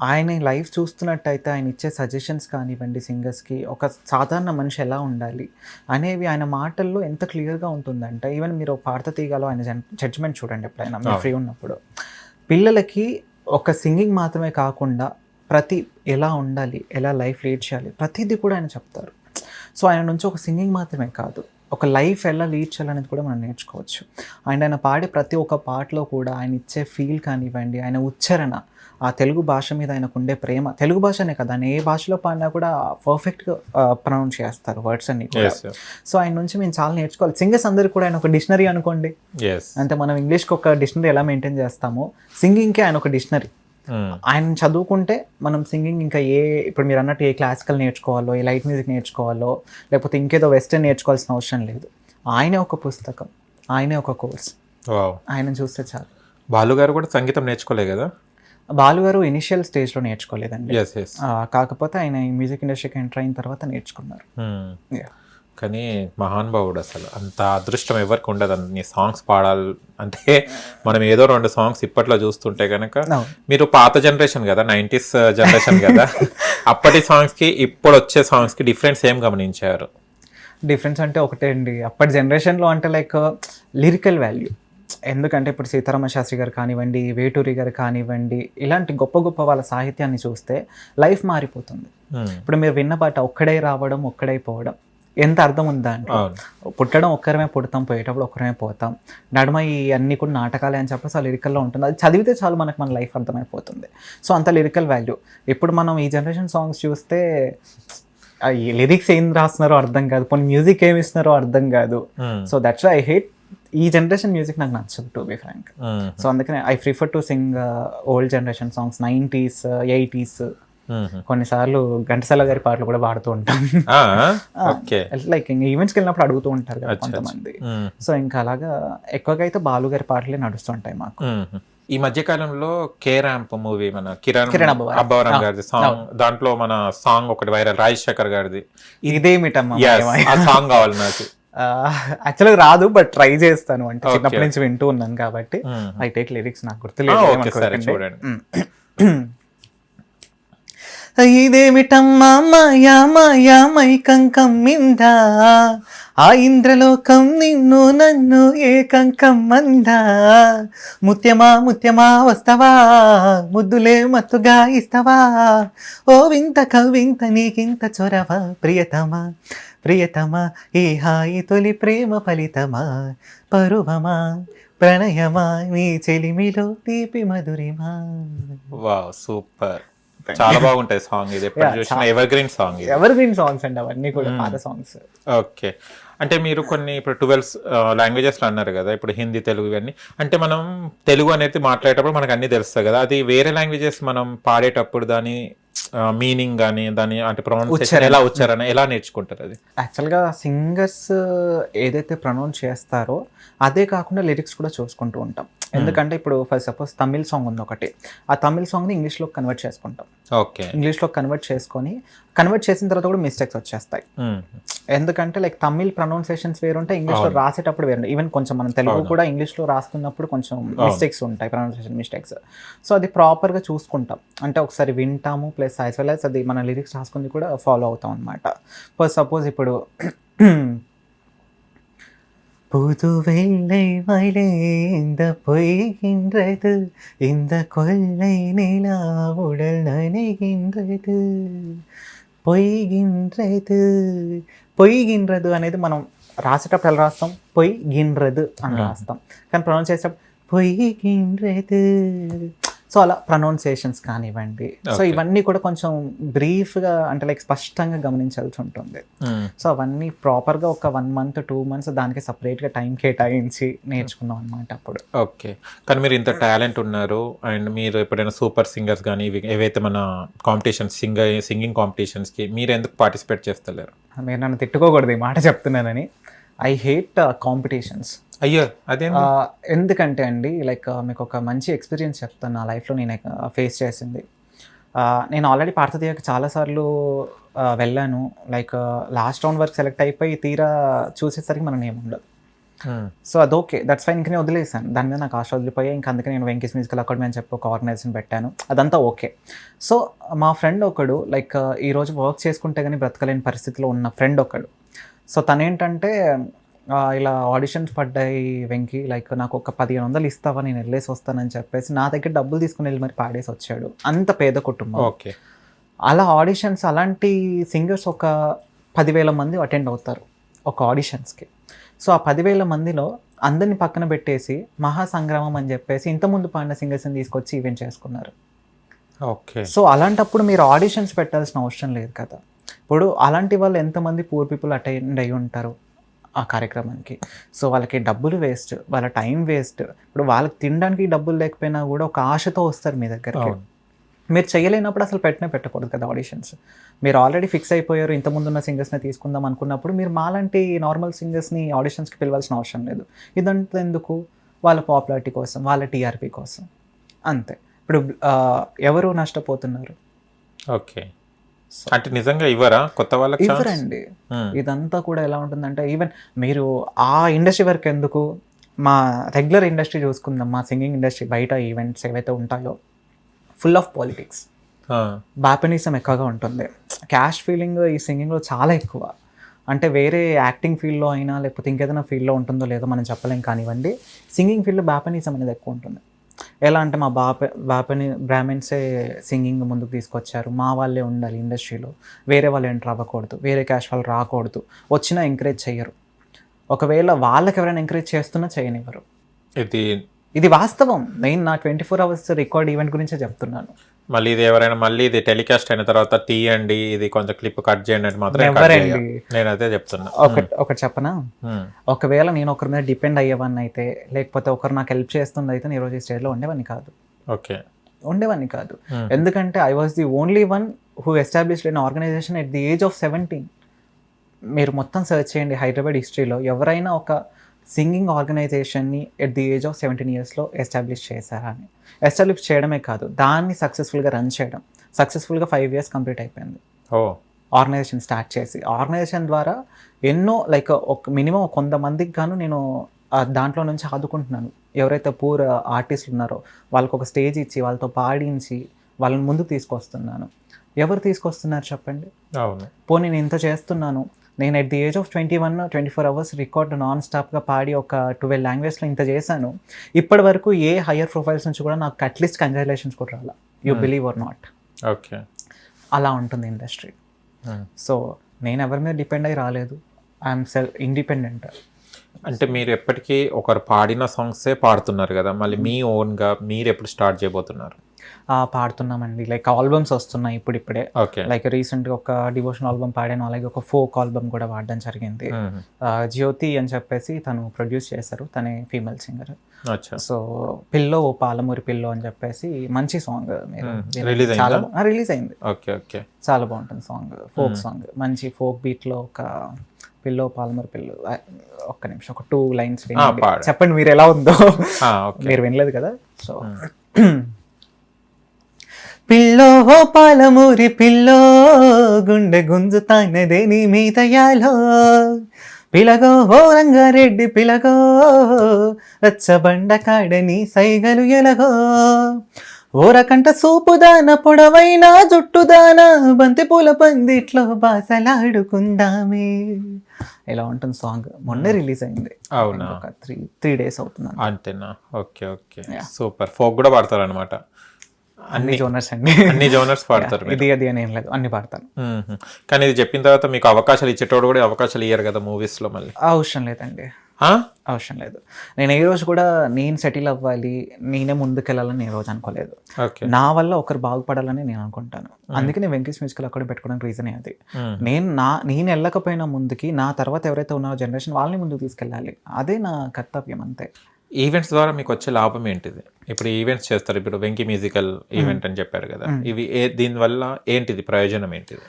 ఆయన లైఫ్ చూస్తున్నట్టయితే ఆయన ఇచ్చే సజెషన్స్ కానివ్వండి సింగర్స్కి, ఒక సాధారణ మనిషి ఎలా ఉండాలి అనేవి ఆయన మాటల్లో ఎంత క్లియర్గా ఉంటుందంటే, ఈవెన్ మీరు పాడత తీగలో ఆయన జడ్జ్మెంట్ చూడండి ఎప్పుడైనా మీరు ఫ్రీ ఉన్నప్పుడు. పిల్లలకి ఒక సింగింగ్ మాత్రమే కాకుండా ప్రతి ఎలా ఉండాలి, ఎలా లైఫ్ లీడ్ చేయాలి, ప్రతిదీ కూడా ఆయన చెప్తారు. సో ఆయన నుంచి ఒక సింగింగ్ మాత్రమే కాదు, ఒక లైఫ్ ఎలా లీడ్ చేయాలనేది కూడా మనం నేర్చుకోవచ్చు. అండ్ ఆయన పాడే ప్రతి ఒక్క పాటలో కూడా ఆయన ఇచ్చే ఫీల్ కానివ్వండి, ఆయన ఉచ్చారణ, ఆ తెలుగు భాష మీద ఆయనకు ఉండే ప్రేమ, తెలుగు భాషనే కదా ఆయన ఏ భాషలో పాడినా కూడా పర్ఫెక్ట్గా ప్రొనౌన్స్ చేస్తారు వర్డ్స్ అన్ని కూడా. సో ఆయన నుంచి మేము చాలా నేర్చుకోవాలి. సింగర్స్ అందరూ కూడా ఆయన ఒక డిక్షనరీ అనుకోండి, అంటే మనం ఇంగ్లీష్కి ఒక డిక్షనరీ ఎలా మెయింటైన్ చేస్తామో సింగింగ్కి ఆయన ఒక డిక్షనరీ. ఆయన చదువుకుంటే మనం సింగింగ్ ఇంకా ఇప్పుడు మీరు అన్నట్టు ఏ క్లాసికల్ నేర్చుకోవాలో, ఏ లైట్ మ్యూజిక్ నేర్చుకోవాలో, లేకపోతే ఇంకేదో వెస్టర్న్ నేర్చుకోవాల్సిన అవసరం లేదు. ఆయనే ఒక పుస్తకం, ఆయనే ఒక కోర్స్. ఆయన చూస్తే చాలు. బాలుగారు కూడా సంగీతం నేర్చుకోలే కదా? బాలుగారు ఇనిషియల్ స్టేజ్లో నేర్చుకోలేదండి, yes. కాకపోతే ఆయన ఈ మ్యూజిక్ ఇండస్ట్రీకి ఎంటర్ అయిన తర్వాత నేర్చుకున్నారు. కానీ మహానుభావుడు, అసలు అంత అదృష్టం ఎవరికి ఉండదు అన్ని సాంగ్స్ పాడాలి అంటే. మనం ఏదో 2 సాంగ్స్ ఇప్పట్లో చూస్తుంటే కనుక, మీరు పాత జనరేషన్ కదా, 90s జనరేషన్ కదా, అప్పటి సాంగ్స్కి ఇప్పుడు వచ్చే సాంగ్స్కి డిఫరెన్స్ ఏం గమనించారు? డిఫరెన్స్ అంటే ఒకటే అండి, అప్పటి జనరేషన్లో అంటే లైక్ లిరికల్ వాల్యూ. ఎందుకంటే ఇప్పుడు సీతారామ శాస్త్రి గారు కానివ్వండి, వేటూరి గారు కానివ్వండి, ఇలాంటి గొప్ప గొప్ప వాళ్ళ సాహిత్యాన్ని చూస్తే లైఫ్ మారిపోతుంది. ఇప్పుడు మీరు విన్న పాట ఒక్కడై రావడం, ఒక్కడై పోవడం, ఎంత అర్థం ఉందా అంటే అవును. పుట్టడం ఒక్కరమే పుడతాం, పోయేటప్పుడు ఒక్కరమే పోతాం, నడుమ ఈ అన్ని కూడా నాటకాలే అని చెప్పేసి ఆ లిరికల్లో ఉంటుంది. అది చదివితే చాలు మనకు మన లైఫ్ అర్థమైపోతుంది. సో అంత లిరికల్ వాల్యూ. ఇప్పుడు మనం ఈ జనరేషన్ సాంగ్స్ చూస్తే ఈ లిరిక్స్ ఏం రాస్తున్నారో అర్థం కాదు, కొన్ని మ్యూజిక్ ఏమి ఇస్తున్నారో అర్థం కాదు. సో దట్స్ ఐ హేట్ ఈ జనరేషన్ మ్యూజిక్. నాకు నచ్చదు టు బి ఫ్రాంక్. సో అందుకనే I prefer to sing old generation songs, 90s 80s. కొన్నిసార్లు ఘంటసాల గారి పాటలు కూడా పాడుతూ ఉంటాం. లైక్ ఇంకా ఈవెంట్స్కి వెళ్ళినప్పుడు అడుగుతూ ఉంటారు కదా కొంతమంది. సో ఇంకా అలాగా ఎక్కువగా అయితే బాలు గారి పాటలే నడుస్తుంటాయి మాకు. ఈ మధ్య కాలంలో కే ర్యాంప్ మూవీ మన కిరణ్ కిరణ్ అబ్బవరం గారిది సాంగ్, దాంట్లో మన సాంగ్ ఒకటి వైరల్, రాజశేఖర్ గారిది ఇదేమిటమ్మా ఆ సాంగ్ కావాలి నాకు. యాక్చువల్గా రాదు, బట్ ట్రై చేస్తాను. అంటే చిన్నప్పటి నుంచి వింటూ ఉన్నాను కాబట్టి ఐ టేక్ లిరిక్స్. నాకు గుర్తులేదు. చూడండి. ఇదేమిటమ్మా మాయా మాయా మైకం కమ్మిందా, ఆ ఇంద్రలోకం నిన్ను నన్ను ఏకం కమ్మందా, ముత్యమా ముత్యమా వస్తావా, ముద్దులే మత్తుగా ఇస్తావా, ఓ వింత కవింత నీకింత చొరవ, ప్రియతమా ప్రియతమా ఈ హాయి తొలి ప్రేమ ఫలితమా, పరువమా ప్రణయమా నీ చెలిమిలో తీపి మధురిమా. వావ్, సూపర్, చాలా బాగుంటాయి సాంగ్. ఇది ఎప్పుడు చూసిన ever green song. Ever green songs అండి అవన్నీ కూడా, పాత సాంగ్స్. ఓకే, అంటే మీరు కొన్ని ఇప్పుడు 12 లాంగ్వేజెస్లో అన్నారు కదా, ఇప్పుడు హిందీ, తెలుగు ఇవన్నీ. అంటే మనం తెలుగు అనేది మాట్లాడేటప్పుడు మనకు అన్నీ తెలుస్తాయి కదా, అది వేరే లాంగ్వేజెస్ మనం పాడేటప్పుడు దాని మీనింగ్ కానీ దాని అంటే ప్రొనౌన్సియేషన్ ఎలా ఉచ్చారణ ఎలా నేర్చుకుంటారు? అది యాక్చువల్గా సింగర్స్ ఏదైతే ప్రొనౌన్స్ చేస్తారో అదే కాకుండా లిరిక్స్ కూడా చూసుకుంటూ ఉంటాం. ఎందుకంటే ఇప్పుడు ఫర్ సపోజ్ తమిళ్ సాంగ్ ఉంది ఒకటి, ఆ తమిళ్ సాంగ్ని ఇంగ్లీష్లో కన్వర్ట్ చేసుకుంటాం. ఓకే, ఇంగ్లీష్లో కన్వర్ట్ చేసిన తర్వాత కూడా మిస్టేక్స్ వచ్చేస్తాయి. ఎందుకంటే లైక్ తమిళ్ ప్రొనౌన్సియేషన్స్ వేరుంటాయి, ఇంగ్లీష్లో రాసేటప్పుడు వేరు. ఈవెన్ కొంచెం మనం తెలుగు కూడా ఇంగ్లీష్లో రాస్తున్నప్పుడు కొంచెం మిస్టేక్స్ ఉంటాయి, ప్రొనౌన్సియేషన్ మిస్టేక్స్. సో అది ప్రాపర్గా చూసుకుంటాం. అంటే ఒకసారి వింటాము, ప్లస్ యాజ్ వెల్ యాజ్ అది మన లిరిక్స్ రాసుకుంది కూడా ఫాలో అవుతాం అనమాట. ఫర్ సపోజ్ ఇప్పుడు புது வெள்ளை மலை இந்த பொய்கின்றது, இந்த கொள்ளை நிலா உடல் நனைகின்றது, పొయ్యిండ్రదు. పొయ్యిండ్రదు అనేది మనం రాసేటప్పుడు ఎలా రాస్తాం, పొయ్యిండ్రదు అని రాస్తాం. కానీ ప్రొనౌన్స్ చేసేటప్పుడు పొయ్యిండ్రదు. సో అలా ప్రొనౌన్సియేషన్స్ కానివ్వండి. సో ఇవన్నీ కూడా కొంచెం బ్రీఫ్గా అంటే లైక్ స్పష్టంగా గమనించాల్సి ఉంటుంది. సో అవన్నీ ప్రాపర్గా ఒక 1 month 2 months దానికి సపరేట్గా టైం కేటాయించి నేర్చుకున్నాం అనమాట అప్పుడు. ఓకే, కానీ మీరు ఇంత టాలెంట్ ఉన్నారు అండ్ మీరు ఎప్పుడైనా సూపర్ సింగర్స్ కానీ ఏవైతే మన కాంపిటీషన్స్ సింగింగ్ కాంపిటీషన్స్కి మీరు ఎందుకు పార్టిసిపేట్ చేస్తలేరు? మీరు నన్ను తిట్టుకోకూడదు ఈ మాట చెప్తున్నానని. I hate competitions. అయ్యో, అదే ఎందుకంటే అండి లైక్ మీకు ఒక మంచి ఎక్స్పీరియన్స్ చెప్తాను నా లైఫ్లో నేను ఫేస్ చేసింది. నేను ఆల్రెడీ పార్థతీయకి చాలాసార్లు వెళ్ళాను. లైక్ లాస్ట్ రౌండ్ వరకు సెలెక్ట్ అయిపోయి తీరా చూసేసరికి మనం ఏముండదు. సో అదొకే, దట్స్ ఫైన్. ఇంక నేను వదిలేసాను, దాని మీద నాకు ఆశ వదిలిపోయాయి. ఇంకా అందుకే నేను వెంకీస్ మ్యూజికల్ అకాడమీ అని చెప్పి ఒక ఆర్గనైజేషన్ పెట్టాను, అదంతా ఓకే. సో మా ఫ్రెండ్ ఒకడు లైక్ ఈరోజు వర్క్ చేసుకుంటే కానీ బ్రతకలేని పరిస్థితిలో ఉన్న ఫ్రెండ్ ఒకడు. సో తనేంటంటే ఇలా ఆడిషన్స్ పడ్డాయి వెంకీ, లైక్ నాకు ఒక 1500 ఇస్తావా, నేను వెళ్ళేసి వస్తానని చెప్పేసి నా దగ్గర డబ్బులు తీసుకుని వెళ్ళి మరి పాడేసి వచ్చాడు. అంత పేద కుటుంబం. ఓకే, అలా ఆడిషన్స్, అలాంటి సింగర్స్ ఒక 10,000 మంది అటెండ్ అవుతారు ఒక ఆడిషన్స్కి. సో ఆ 10,000 మందిలో అందరిని పక్కన పెట్టేసి మహాసంగ్రామం అని చెప్పేసి ఇంతకుముందు పాడిన సింగర్స్ని తీసుకొచ్చి ఈవెంట్ చేసుకున్నారు. ఓకే, సో అలాంటప్పుడు మీరు ఆడిషన్స్ పెట్టాల్సిన అవసరం లేదు కదా. ఇప్పుడు అలాంటి వాళ్ళు ఎంతమంది పూర్ పీపుల్ అటెండ్ అయ్యి ఉంటారు ఆ కార్యక్రమానికి. సో వాళ్ళకి డబ్బులు వేస్ట్, వాళ్ళ టైం వేస్ట్. ఇప్పుడు వాళ్ళకి తినడానికి డబ్బులు లేకపోయినా కూడా ఒక ఆశతో వస్తారు మీ దగ్గరికి. మీరు చేయలేనప్పుడు అసలు పెట్టకూడదు కదా ఆడిషన్స్. మీరు ఆల్రెడీ ఫిక్స్ అయిపోయారు, ఇంతకుముందున్న సింగర్స్ని తీసుకుందాం అనుకున్నప్పుడు మీరు మాలాంటి నార్మల్ సింగర్స్ని ఆడిషన్స్కి పిలవాల్సిన అవసరం లేదు. ఇదంతా ఎందుకు, వాళ్ళ పాపులారిటీ కోసం, వాళ్ళ టీఆర్పీ కోసం, అంతే. ఇప్పుడు ఎవరు నష్టపోతున్నారు? ఓకే, అంటే నిజంగా ఇవ్వరా కొత్త వాళ్ళకి? ఇవ్వరండి. ఇదంతా కూడా ఎలా ఉంటుందంటే ఈవెన్ మీరు ఆ ఇండస్ట్రీ వరకు ఎందుకు, మా రెగ్యులర్ ఇండస్ట్రీ చూసుకుందాం, మా సింగింగ్ ఇండస్ట్రీ బయట ఈవెంట్స్ ఏవైతే ఉంటాయో ఫుల్ ఆఫ్ పాలిటిక్స్, బాపనిజం ఎక్కువగా ఉంటుంది. క్యాష్ ఫీలింగ్ ఈ సింగింగ్లో చాలా ఎక్కువ. అంటే వేరే యాక్టింగ్ ఫీల్డ్లో అయినా లేకపోతే ఇంకేదైనా ఫీల్డ్లో ఉంటుందో లేదో మనం చెప్పలేం కానివ్వండి, సింగింగ్ ఫీల్డ్లో బాపనిజం అనేది ఎక్కువ ఉంటుంది. ఎలా అంటే మా బాపని బ్రాహ్మిన్సే సింగింగ్ ముందుకు తీసుకొచ్చారు, మా వాళ్ళే ఉండాలి ఇండస్ట్రీలో, వేరే వాళ్ళు ఎంటర్ అవ్వకూడదు, వేరే క్యాష్ వాళ్ళు రాకూడదు, వచ్చినా ఎంకరేజ్ చేయరు. ఒకవేళ వాళ్ళకి ఎవరైనా ఎంకరేజ్ చేస్తున్నా చేయనివ్వరు. ఇది వాస్తవం. నేను నా 24 hours రికార్డ్ ఈవెంట్ గురించే చెప్తున్నాను. మళ్ళీ ఇది ఎవరైనా మళ్ళీ ఇది టెలికాస్ట్ అయిన తర్వాత తీయండి, ఇది కొంచెం క్లిప్ కట్ చేయండి అని మాత్రం ఎవరండి, నేను అదే చెప్తున్నా. ఒకటి చెప్పనా, ఒకవేళ నేను ఒకరి మీద డిపెండ్ అయ్యేవాడిని అయితే, లేకపోతే ఒకరు నాకు హెల్ప్ చేస్తుంది అయితే నేను ఈరోజు ఈ స్టేజ్లో ఉండేవాడిని కాదు. ఎందుకంటే I was the only one who established an organization at the age of 17. మీరు మొత్తం సెర్చ్ చేయండి హైదరాబాద్ హిస్టరీలో, ఎవరైనా ఒక సింగింగ్ ఆర్గనైజేషన్ని ఎట్ ది ఏజ్ ఆఫ్ 17 yearsలో ఎస్టాబ్లిష్ చేశారా అని. ఎస్టాబ్లిష్ చేయడమే కాదు, దాన్ని సక్సెస్ఫుల్గా రన్ చేయడం. సక్సెస్ఫుల్గా 5 years కంప్లీట్ అయిపోయింది ఆర్గనైజేషన్ స్టార్ట్ చేసి. ఆర్గనైజేషన్ ద్వారా ఎన్నో లైక్ ఒక మినిమం కొంతమందికి గాను నేను దాంట్లో నుంచి ఆదుకుంటున్నాను. ఎవరైతే పూర్ ఆర్టిస్టులు ఉన్నారో వాళ్ళకు ఒక స్టేజ్ ఇచ్చి వాళ్ళతో పాడించి వాళ్ళని ముందుకు తీసుకొస్తున్నాను. ఎవరు తీసుకొస్తున్నారు చెప్పండి? పోనీ నేను ఇంత చేస్తున్నాను, నేను at the age of 24 hours record non స్టాప్గా పాడి ఒక 12 languagesలో ఇంత చేశాను. ఇప్పటి వరకు ఏ హయ్యర్ ప్రొఫైల్స్ నుంచి కూడా నాకు అట్లీస్ట్ కంగ్రాచులేషన్స్ కూడా రాలా. You believe or not. Okay, అలా ఉంటుంది ఇండస్ట్రీ. సో నేను ఎవరి మీద డిపెండ్ అయ్యి రాలేదు, ఐఎమ్ ఇండిపెండెంట్. అంటే మీరు ఎప్పటికీ ఒకరు పాడిన సాంగ్సే పాడుతున్నారు కదా, మళ్ళీ మీ ఓన్గా మీరు ఎప్పుడు స్టార్ట్ చేయబోతున్నారు? పాడుతున్నామండి, లైక్ ఆల్బమ్స్ వస్తున్నాయి ఇప్పుడిప్పుడే. లైక్ రీసెంట్గా ఒక డివోషన్ ఆల్బమ్ పాడాను, అలాగే ఒక ఫోక్ ఆల్బమ్ కూడా పాడడం జరిగింది. జ్యోతి అని చెప్పేసి తను ప్రొడ్యూస్ చేశారు, తనే ఫీమేల్ సింగర్. సో పిల్లో ఓ పాలమూరి పిల్లో అని చెప్పేసి మంచి సాంగ్ రిలీజ్ అయింది. చాలా బాగుంటుంది సాంగ్, ఫోక్ సాంగ్, మంచి ఫోక్ బీట్లో ఒక పిల్లో పాలమూరి పిల్లు. ఒక్క నిమిషం, ఒక 2 lines చెప్పండి మీరు ఎలా ఉందో. మీరు వినలేదు కదా. సో పిల్లో పాలమూరి పిల్లో, గుండె గుంజుతానదే నీ మీదయాలో, పిలగో ఓ రంగారెడ్డి పిలగో, రచ్చబండ కాడని సైగలు ఎలగో, ఓరకంట సూపుదాన పొడవైన జుట్టుదాన, బంతి పూల పందిట్లో బాసలాడుకుందామే. ఇలా ఉంటుంది సాంగ్. మొన్న రిలీజ్ అయింది. అవునా? ఒక 3 days అవుతుంది అంతేనా? Okay, super. ఫోక్ కూడా పాడతారు అనమాట? అన్ని జోనర్స్ అండి, అన్ని జోనర్స్ పాడతారు. ఇది అది అని ఏం లేదు, అన్ని పాడతాను. కానీ ఇది చెప్పిన తర్వాత మీకు అవకాశాలు ఇచ్చేటోడు కూడా అవకాశాలు ఇయ్యారు కదా మూవీస్ లో? మళ్ళీ అవసరం లేదండి, అవసరం లేదు. నేను ఏ రోజు కూడా నేను సెటిల్ అవ్వాలి, నేనే ముందుకెళ్ళాలని ఏ రోజు అనుకోలేదు. నా వల్ల ఒకరు బాగుపడాలని నేను అనుకుంటాను. అందుకే నేను వెంకటేష్ మ్యూజికల్ అక్కడ పెట్టుకోవడానికి రీజనే అది. నేను వెళ్ళకపోయినా ముందుకి, నా తర్వాత ఎవరైతే ఉన్నారో జనరేషన్ వాళ్ళని ముందుకు తీసుకెళ్ళాలి. అదే నా కర్తవ్యం, అంతే. ఈవెంట్స్ ద్వారా మీకు వచ్చే లాభం ఏంటిది? ఇప్పుడు ఈవెంట్స్ చేస్తారు, ఇప్పుడు వెంకీ మ్యూజికల్ ఈవెంట్ అని చెప్పారు కదా, ఇవి దీనివల్ల ఏంటిది ప్రయోజనం ఏంటిది?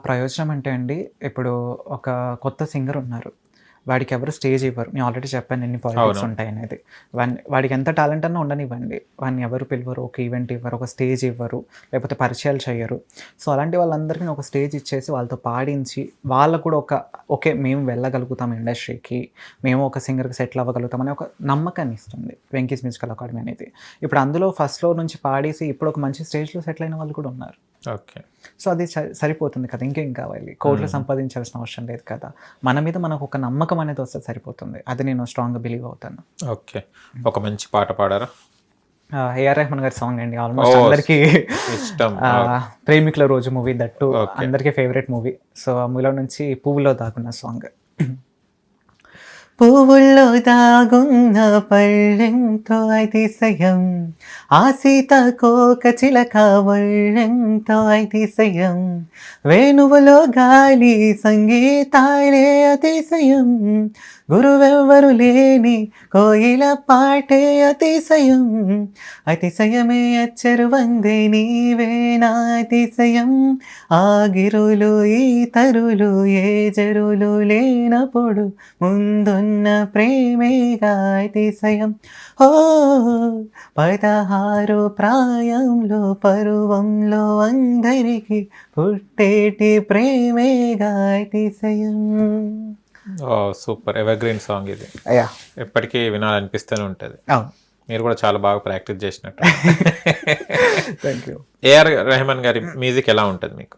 ప్రయోజనం అంటే అండి, ఇప్పుడు ఒక కొత్త సింగర్ ఉన్నారు, వాడికి ఎవరు స్టేజ్ ఇవ్వరు. నేను ఆల్రెడీ చెప్పాను ఎన్ని పాలిటిక్స్ ఉంటాయి అనేది. వాడికి ఎంత టాలెంట్ అన్నా ఉండనివ్వండి, వాడిని ఎవరు పిలవరు, ఒక ఈవెంట్ ఇవ్వరు, ఒక స్టేజ్ ఇవ్వరు, లేకపోతే పరిచయాలు చేయరు. సో అలాంటి వాళ్ళందరికీ ఒక స్టేజ్ ఇచ్చేసి వాళ్ళతో పాడించి వాళ్ళకు కూడా ఓకే మేము వెళ్ళగలుగుతాం ఇండస్ట్రీకి, మేము ఒక సింగర్కి సెటిల్ అవ్వగలుగుతాం అనే ఒక నమ్మకాన్ని ఇస్తుంది వెంకీస్ మ్యూజికల్ అకాడమీ అనేది. ఇప్పుడు అందులో ఫస్ట్ ఫ్లోర్ నుంచి పాడేసి ఇప్పుడు ఒక మంచి స్టేజ్లో సెటిల్ అయిన వాళ్ళు కూడా ఉన్నారు. ఓకే, సో అది సరిపోతుంది కదా, ఇంకేం కావాలి? కోట్లు సంపాదించాల్సిన అవసరం లేదు కదా, మన మీద మనకు ఒక నమ్మకం అనేది వస్తే సరిపోతుంది. అది నేను స్ట్రాంగ్గా బిలీవ్ అవుతాను. ఓకే, ఒక మంచి పాట పాడారా? ఏఆర్ రెహమాన్ గారి సాంగ్ అండి, ఆల్మోస్ట్ అందరికీ ఇష్టం. ప్రేమికుల రోజు మూవీ, దట్టు అందరికీ ఫేవరెట్ మూవీ. సో ఆ మూవీలో నుంచి పువ్వులో దాగున్న సాంగ్. పువ్వుల్లో దాగున్న పళ్ళెంతో అతిశయం, ఆ సీతాకోక చిలక వళ్ళెంతో అతిశయం, వేణువులో గాలి సంగీతాలే అతిశయం, గురువెవ్వరు లేని కోయిల పాటే అతిశయం, అతిశయమే అచ్చరు వందే నీవే నా అతిశయం, ఆ గిరులు ఈ తరులు ఏ జరులు లేనప్పుడు ముందున్న ప్రేమేగా అతిశయం. ఓ 16 ప్రాయంలో పరువంలో అందరికీ పుట్టేటి ప్రేమేగా అతిశయం. సూపర్, ఎవర్ గ్రీన్ సాంగ్ ఇది. ఎప్పటికీ వినాలనిపిస్తూనే ఉంటుంది. మీరు కూడా చాలా బాగా ప్రాక్టీస్ చేసినట్టు. Thank you. ఏఆర్ రెహమాన్ గారి మ్యూజిక్ ఎలా ఉంటుంది మీకు?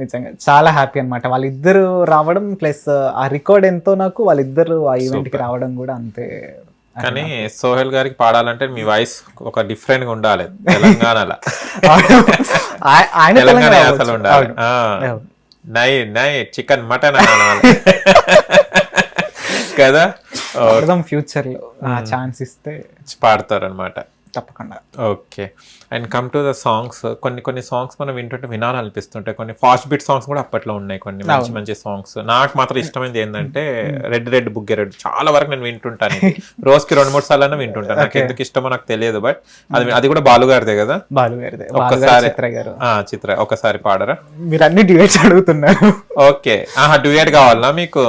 నిజంగా చాలా హ్యాపీ అన్నమాట వాళ్ళిద్దరు రావడం ప్లస్ ఆ రికార్డ్ ఎంతో నాకు వాళ్ళిద్దరు ఆ ఈవెంట్ కి రావడం కూడా అంతే. కానీ సోహెల్ గారికి పాడాలంటే మీ వాయిస్ ఒక డిఫరెంట్ గా ఉండాలి తెలంగాణలో. ఆయన తెలంగాణ తెలంగాణ యాసలో ఉండాలి. నై నై చికెన్ మటన్ కదా. ఫ్యూచర్ లో ఛాన్స్ ఇస్తే పాడతారు అనమాట తప్పకుండా. Okay, and come to the songs. కొన్ని సాంగ్స్ మనం వింటుంటే వినాలనిపిస్తుంటాయి. కొన్ని ఫాస్ట్ బీట్ సాంగ్స్ కూడా అప్పట్లో ఉన్నాయి, కొన్ని మంచి మంచి సాంగ్స్. నాకు మాత్రం ఇష్టమైనది ఏంటంటే రెడ్ బుగ్గే రెడ్. చాలా వరకు నేను వింటుంటాను, రోజుకి 2-3 సార్లు వింటుంటాను. నాకు ఎందుకు ఇష్టమో నాకు తెలియదు, బట్ అది కూడా బాలుగారిదే కదా. బాలుగారిదే. ఒక్కసారి చిత్ర ఒకసారి పాడరా? మీరు అన్ని డ్యూయట్స్ అడుగుతున్నారు. ఓకే, డ్యూయట్ కావాలా మీకు?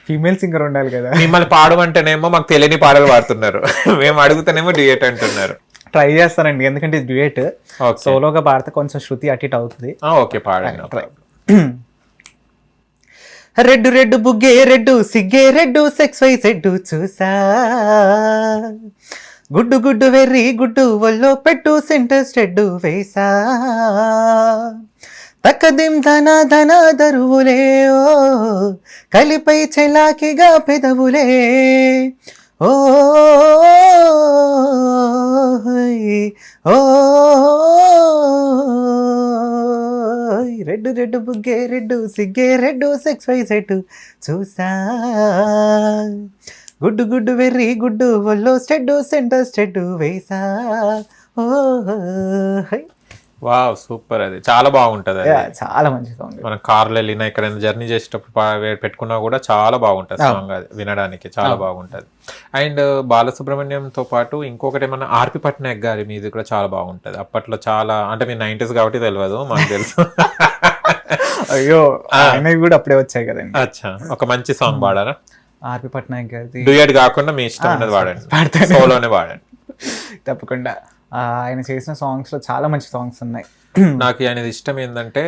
ఫీమేల్ సింగర్ ఉండాలి కదా. మిమ్మల్ని పాడమంటేనేమో మాకు తెలియని పాటలు పాడుతున్నారు, మేము అడుగుతానేమో డ్యూయట్ అంటున్నారు. ట్రై చేస్తానండి, ఎందుకంటే డ్యూయట్ సోలోగా పాడితే కొంచెం శృతి అటు ఇటు అవుతుంది. ఓకే, పాడండి. రెడ్డు బుగ్గే రెడ్డు సిగ్గే రెడ్డు సెక్స్ వై సెడ్డు చూసా, గుడ్డు వెర్రి గుడ్డు ఒళ్ళో పెట్టు సెంటర్ స్టెడ్డు వేసా, తక్కదిం ధన దరువులే ఓ కలిపై చెలాకిగా పెదవులే ఓ ఓ రెడ్డు బుగ్గే రెడ్డు సిగ్గే రెడ్డు సెక్స్ వై సెట్ చూసా, గుడ్డు వెర్రి గుడ్డు ఒళ్ళో స్టెడ్డు సెంటర్ స్టెడ్డు వేసా ఓ. Wow, super. అది చాలా బాగుంటది. చాలా మంచి సాంగ్. మనం కార్లో వెళ్ళినా ఎక్కడైనా జర్నీ చేసేటప్పుడు పెట్టుకున్నా కూడా చాలా బాగుంటది సాంగ్. అది వినడానికి చాలా బాగుంటది. అండ్ బాలసుబ్రహ్మణ్యంతో పాటు ఇంకొకటి ఏమన్నా ఆర్పి పట్నాయక్ గారి మ్యూజిక్ కూడా చాలా బాగుంటది. అప్పట్లో చాలా, అంటే మీరు 90s కాబట్టి తెలియదు, మాకు తెలుసు. అయ్యో, ఆయనవి కూడా అప్పుడే వచ్చాయి కదండి. అచ్చా, ఒక మంచి సాంగ్ పాడారా? ఆర్పి పట్నాయక్ గారిది డ్యూయట్ కాకుండా మీ ఇష్టం ఉన్నది వాడండి, సోలోనే వాడండి. తప్పకుండా. ఆయన చేసిన సాంగ్స్ లో చాలా మంచి సాంగ్స్ ఉన్నాయి. నాకు ఆయనది ఇష్టం ఏంటంటే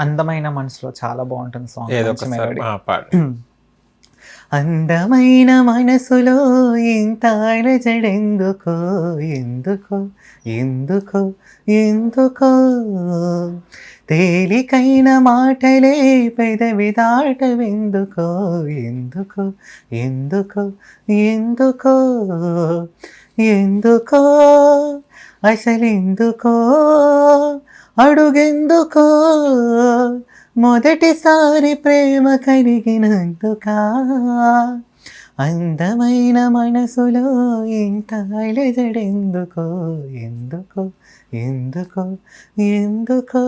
అందమైన మనసులో చాలా బాగుంటుంది సాంగ్. ఏదో ఒకసారి పాడు. అందమైన మనసులో ఇంత అలజడెందుకో ఎందుకో ఎందుకో ఎందుకో, తేలికైన మాటలే పెదవి దాటవెందుకో ఎందుకో ఎందుకో ఎందుకో ఎందుకో అసలెందుకో అడుగెందుకో, మొదటిసారి ప్రేమ కలిగినందుకా, అందమైన మనసులో ఇంత అలజడెందుకో ఎందుకో ఎందుకో ఎందుకో.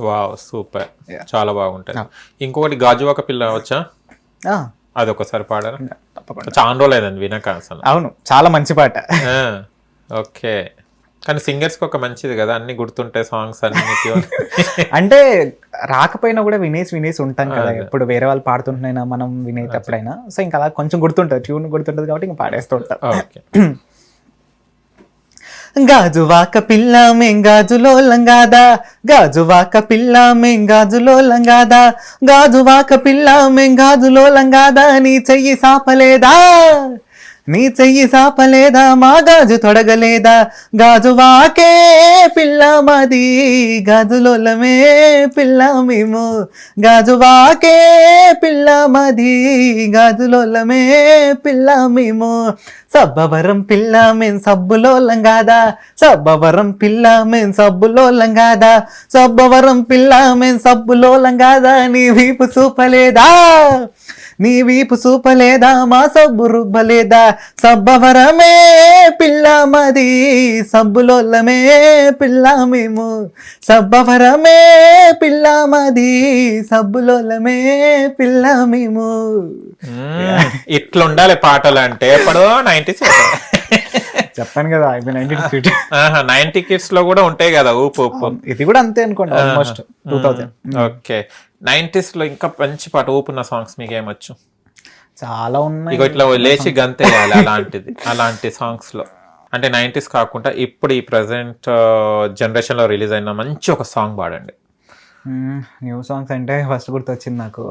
వావ్, సూపర్, చాలా బాగుంటుంది. ఇంకొకటి గాజువాక పిల్ల వచ్చా, అది ఒకసారి పాడారా? చాలా రోజులు లేదండి వినక అసలు. అవును, చాలా మంచి పాట. ఓకే, కానీ సింగర్స్ కి ఒక మంచిది కదా, అన్ని గుర్తుంటాయి సాంగ్స్ అన్ని. అంటే రాకపోయినా కూడా వినేసి ఉంటాం కదా, ఎప్పుడు వేరే వాళ్ళు పాడుతుంటున్నా మనం వినేటప్పుడైనా. సో ఇంకా అలా కొంచెం గుర్తుంటుంది, ట్యూన్ గుర్తుంటుంది కాబట్టి ఇంకా పాడేస్తూ ఉంటాం. గాజువాక పిల్ల మెంగాజులో లంగాదా, గాజువాక పిల్ల మెంగాజులో లంగాదా, గాజువాక పిల్ల మెంగాజులో లంగాదా, నీ చెయ్యి సాపలేదా, నీ చెయ్యి సాపలేదా, మా గాజు తొడగలేదా, గాజువాకే పిల్ల మాది, గాజులోలమే పిల్ల మేము, గాజువాకే పిల్ల మాది, గాజులోలమే పిల్ల మేము, సబ్బవరం పిల్ల మేం సబ్బులో లంగాదా, సబ్బవరం పిల్ల మేం సబ్బులో లంగాదా, సబ్బవరం పిల్ల మేం సబ్బులో లంగాదా, నీ వీపు చూపలేదా, నీ వీపు చూపలేదా, మా సబ్బు రుబ్బలేదా, సబ్బవరమే పిల్ల మాది, సబ్బులోలమే పిల్ల మేము, సబ్బవరమే పిల్ల మాది, సబ్బులోలమే పిల్ల మేము. ఇట్లా ఉండాలి పాటలు అంటే. ఎప్పుడో 90s చెప్పాను కదా, 90 కిడ్స్ లో కూడా ఉంటాయి కదా ఊపు ఊపు. ఇది కూడా అంతే అనుకోండి, ఆల్మోస్ట్ 2000. ఓకే, 90s లో ఇంకా మంచి పాట ఊపున్న సాంగ్స్ మీకు ఏమొచ్చు? చాలా ఉన్నాయి. ఇక ఇట్లా లేచి గంతేయాలి అలాంటి సాంగ్స్ లో. అంటే 90s కాకుండా ఇప్పుడు ఈ ప్రెసెంట్ జనరేషన్ లో రిలీజ్ అయిన మంచి ఒక సాంగ్ పాడండి. న్యూ సాంగ్స్ అంటే ఫస్ట్ గుర్తొచ్చింది నాకు,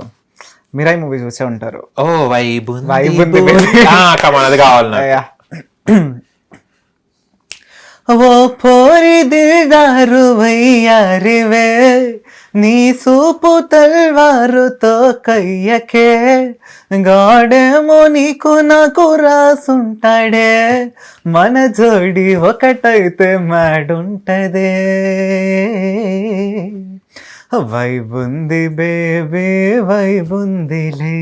మిరాయి మూవీ చూసే ఉంటారు. ఓ వైబ్ వైబ్ ఉంది, అది కావాలి. ఓ పోరి దిల్దారు వయ్యారివే నీ సూపు తల్వారుతో కయ్యకే గాడేమో నీకు నాకు రాసుంటాడే మన జోడి ఒకటైతే మాడుంటదే వైబుంది బేబీ వైబుందిలే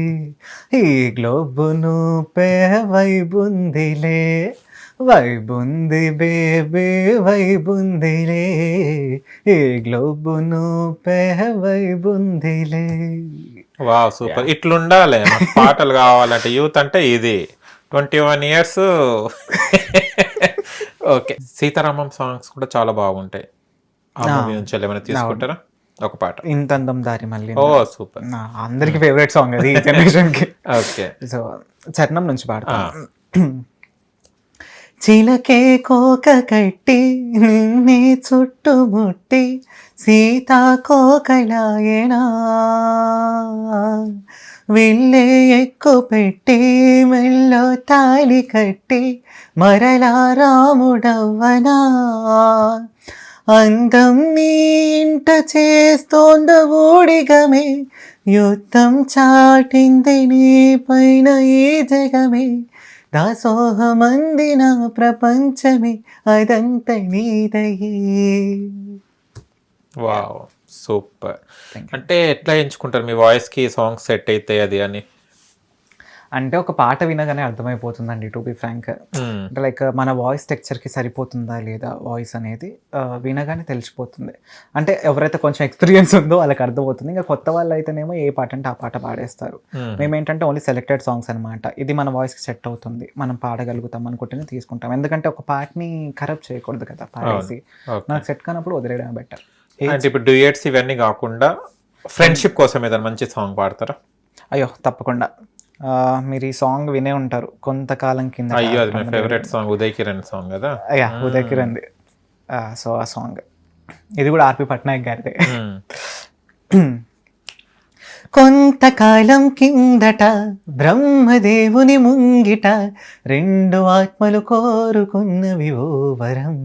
ఈ గ్లోబు నూపే వైబుందిలే వైబుంది బేబీ వైబుందిలే ఈ గ్లోబు నూపే వైబుందిలే. Wow super. ఇట్లుండాలి మాకు పాటలు కావాలంటే. యూత్ అంటే ఇది 21 years. ఓకే, సీతారామం సాంగ్స్ కూడా చాలా బాగుంటాయి. ఆ మూవీ నుంచి ఏమైనా తీసుకుంటారా ఒక పాట? ఇంతందం దారి మళ్ళీ. ఓ సూపర్, అందరికి ఫేవరెట్ సాంగ్ అది ఈ జనరేషన్ కి. ఓకే, సో చరణం నుంచి పాడతా. చిలకే కోక కట్టి నిన్నే చుట్టుముట్టి సీతాకోకలాయనా వెళ్ళే ఎక్కు పెట్టి మెల్లో తాళి కట్టి మరలా రాముడవ్వనా అందం నీ ఇంట చేస్తోంద ఊడిగమే యుద్ధం చాటింది నీ పైన ఈ జగమే దాసోహమందిన ప్రపంచమే అదంత నీదయే. Wow super. అంటే ఎట్లా ఎంచుకుంటారు మీ వాయిస్ కి సాంగ్ సెట్ అయితే అది అని? అంటే ఒక పాట వినగానే అర్థమైపోతుందండి, టు బి ఫ్రాంక్. అంటే లైక్ మన వాయిస్ టెక్చర్కి సరిపోతుందా లేదా వాయిస్ అనేది వినగానే తెలిసిపోతుంది. అంటే ఎవరైతే కొంచెం ఎక్స్పీరియన్స్ ఉందో వాళ్ళకి అర్థమవుతుంది. ఇంకా కొత్త వాళ్ళు అయితేనేమో ఏ పాట అంటే ఆ పాట పాడేస్తారు. మేము ఏంటంటే ఓన్లీ సెలెక్టెడ్ సాంగ్స్ అనమాట. ఇది మన వాయిస్కి సెట్ అవుతుంది, మనం పాడగలుగుతాం అనుకుంటేనే తీసుకుంటాం. ఎందుకంటే ఒక పాటని ఖరాబ్ చేయకూడదు కదా పాడేసి. నాకు సెట్ కానప్పుడు వదిలేయడం బెటర్. అంటే ఇప్పుడు డ్యూయట్స్ ఇవన్నీ కాకుండా ఫ్రెండ్షిప్ కోసం ఏదైనా మంచి సాంగ్ పాడతారా? అయ్యో తప్పకుండా. మీరు ఈ సాంగ్ వినే ఉంటారు కొంతకాలం కింద. అయ్యో అది my favourite song, Uday Kiran song కదా. అయ్యా ఉదయ్ కిరణ్ది. సో ఆ సాంగ్ ఇది కూడా ఆర్పి పట్నాయక్ గారిదే. కొంతకాలం కిందట బ్రహ్మదేవుని ముంగిట రెండు ఆత్మలు కోరుకున్నవి ఓ వరం.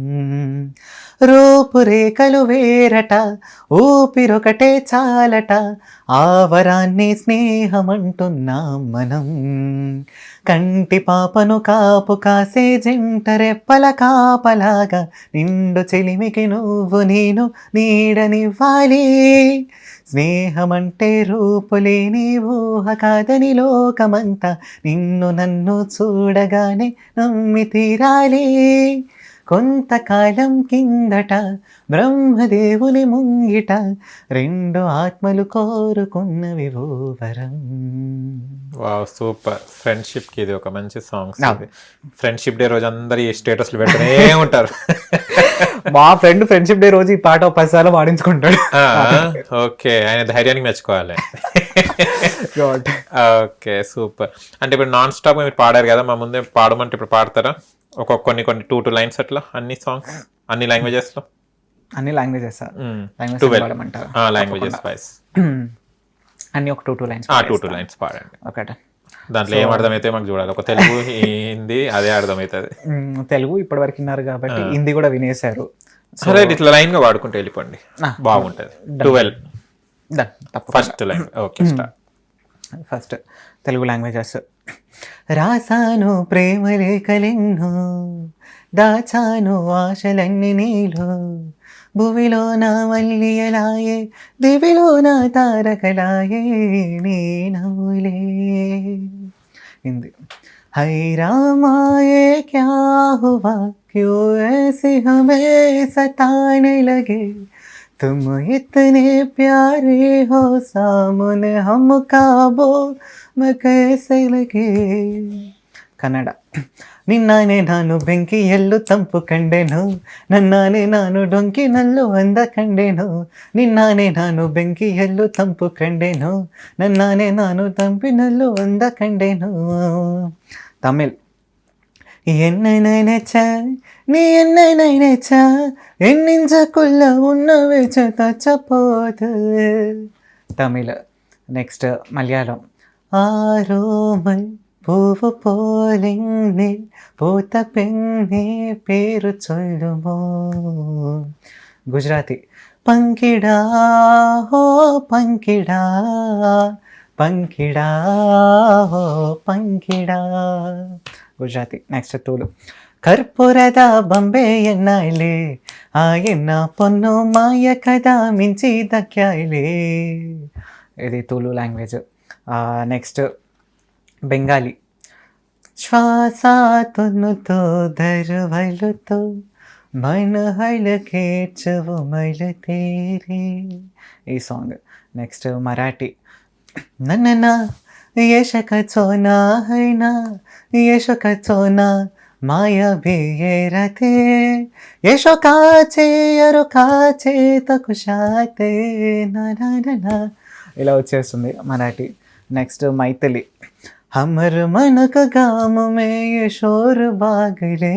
రూపురేఖలు వేరట ఊపిరొకటే చాలట ఆ వరాన్ని స్నేహమంటున్నాం మనం. కంటి పాపను కాపు కాసే జంట రెప్పల కాపలాగా నిండు చెలిమికి నువ్వు నేను నీడనివ్వాలి. స్నేహమంటే రూపులేని ఊహ కాదని లోకమంతా నిన్ను నన్ను చూడగానే నమ్మి తీరాలి. కొంతకాలం కిందట బ్రహ్మదేవుని ముంగిట రెండు ఆత్మలు కోరుకున్నవి ఓ వరం. Wow super. ఫ్రెండ్షిప్ కి ఇది ఒక మంచి సాంగ్. ఫ్రెండ్షిప్ డే రోజు అందరు ఈ స్టేటస్లు పెడుతూనే ఉంటారు. మా ఫ్రెండ్ ఫ్రెండ్షిప్ డే రోజు ఈ పాట 10 సార్లు పాడించుకుంటాడు. ఓకే, ఆయన ధైర్యానికి మెచ్చుకోవాలి. Okay super. అంటే ఇప్పుడు నాన్ స్టాప్ మీరు పాడారు కదా, మా ముందే పాడమంటే ఇప్పుడు పాడతారా? కొన్ని 2 lines అట్లా అన్ని సాంగ్స్ అన్ని లాంగ్వేజెస్ లో? అన్ని లాంగ్వేజెస్ లాంగ్వేజెస్ వైస్ అన్ని ఒక 2 lines 2 lines పాడండి. ఒకటే దాంట్లో ఏం అర్థమైతే మాకు చూడాలి. ఒక తెలుగు హిందీ అదే అర్థమవుతుంది. తెలుగు ఇప్పటి వరకు విన్నారు కాబట్టి హిందీ కూడా వినేశారు. సరే ఇట్లా లైన్ గా వాడుకుంటూ వెళ్ళిపోండి, బాగుంటది. 12 first line. Okay start. First Telugu languages. రాసాను ప్రేమ లేఖలెన్నో దాచాను ఆశలన్నీ నీలో భువిలో నా మల్లియలాయే దివిలో నా తారకలాయే నీ నవ్వులే. హిందీ. హై రామాయే క్యా హువా క్యూ ऐसे हमें सताने लगे तुम इतने प्यारे हो सामने हम काबो मैं कैसे लगे. ಕನ್ನಡ. ನಿನ್ನಾನೆ ನಾನು ಬೆಂಕಿಯಲ್ಲೂ ತಂಪು ಕಂಡೆನು ನನ್ನಾನೆ ನಾನು ಡೊಂಕಿನಲ್ಲೂ ಅಂದ ಕಂಡೆನು ನಿನ್ನಾನೆ ನಾನು ಬೆಂಕಿಯಲ್ಲೂ ತಂಪು ಕಂಡೆನು ನನ್ನಾನೆ ನಾನು ತಂಪಿನಲ್ಲೂ ಅಂದ ಕಂಡೆನು. ತಮಿಳ್. என்னை நினைச்ச நீ என்னை நினைச்ச என் நெஞ்சுக்குள்ள உன்னை வச்சு தச்ச போது. தமிழ். నెక్స్ట్ మలయాళం. ఆరోమల్ పూవు పోలింది పూత పెన్నే పేరు చొల్లుమో. గుజరాతీ. పంకిడా హో పంకిడా పంకిడా హో పంకిడా. ಗುಜರಾತಿ. ನೆಕ್ಸ್ಟ್ ತೂಲು. ಕರ್ಪೂರದ ಬೊಂಬೆ ಎನ್ನಾಯ್ಲೆ ಆ ಎನ್ನ ಪೊನ್ನು ಮಾಯ ಕದ ಮಿಂಚಿದ ಕ್ಯಾಯ್ಲೆ. ఇది తూలు లాంగ్వేజ్. నెక్స్ట్ బెంగాలీ. శ్వాస తొన్నుతో దరువలుతో మన హైలకేర్చవు మైల తేరే. ఈ సాంగ్. నెక్స్ట్ మరాఠీ. నన్న యశకచోనా హైనా యశకచోనా మాయా బేరతే యశో కాచే అరు కాచే తకుషాతే నా. ఇలా వచ్చేస్తుంది మరాఠీ. నెక్స్ట్ మైథిలి. हमर मन का गाम में ये शोर बागले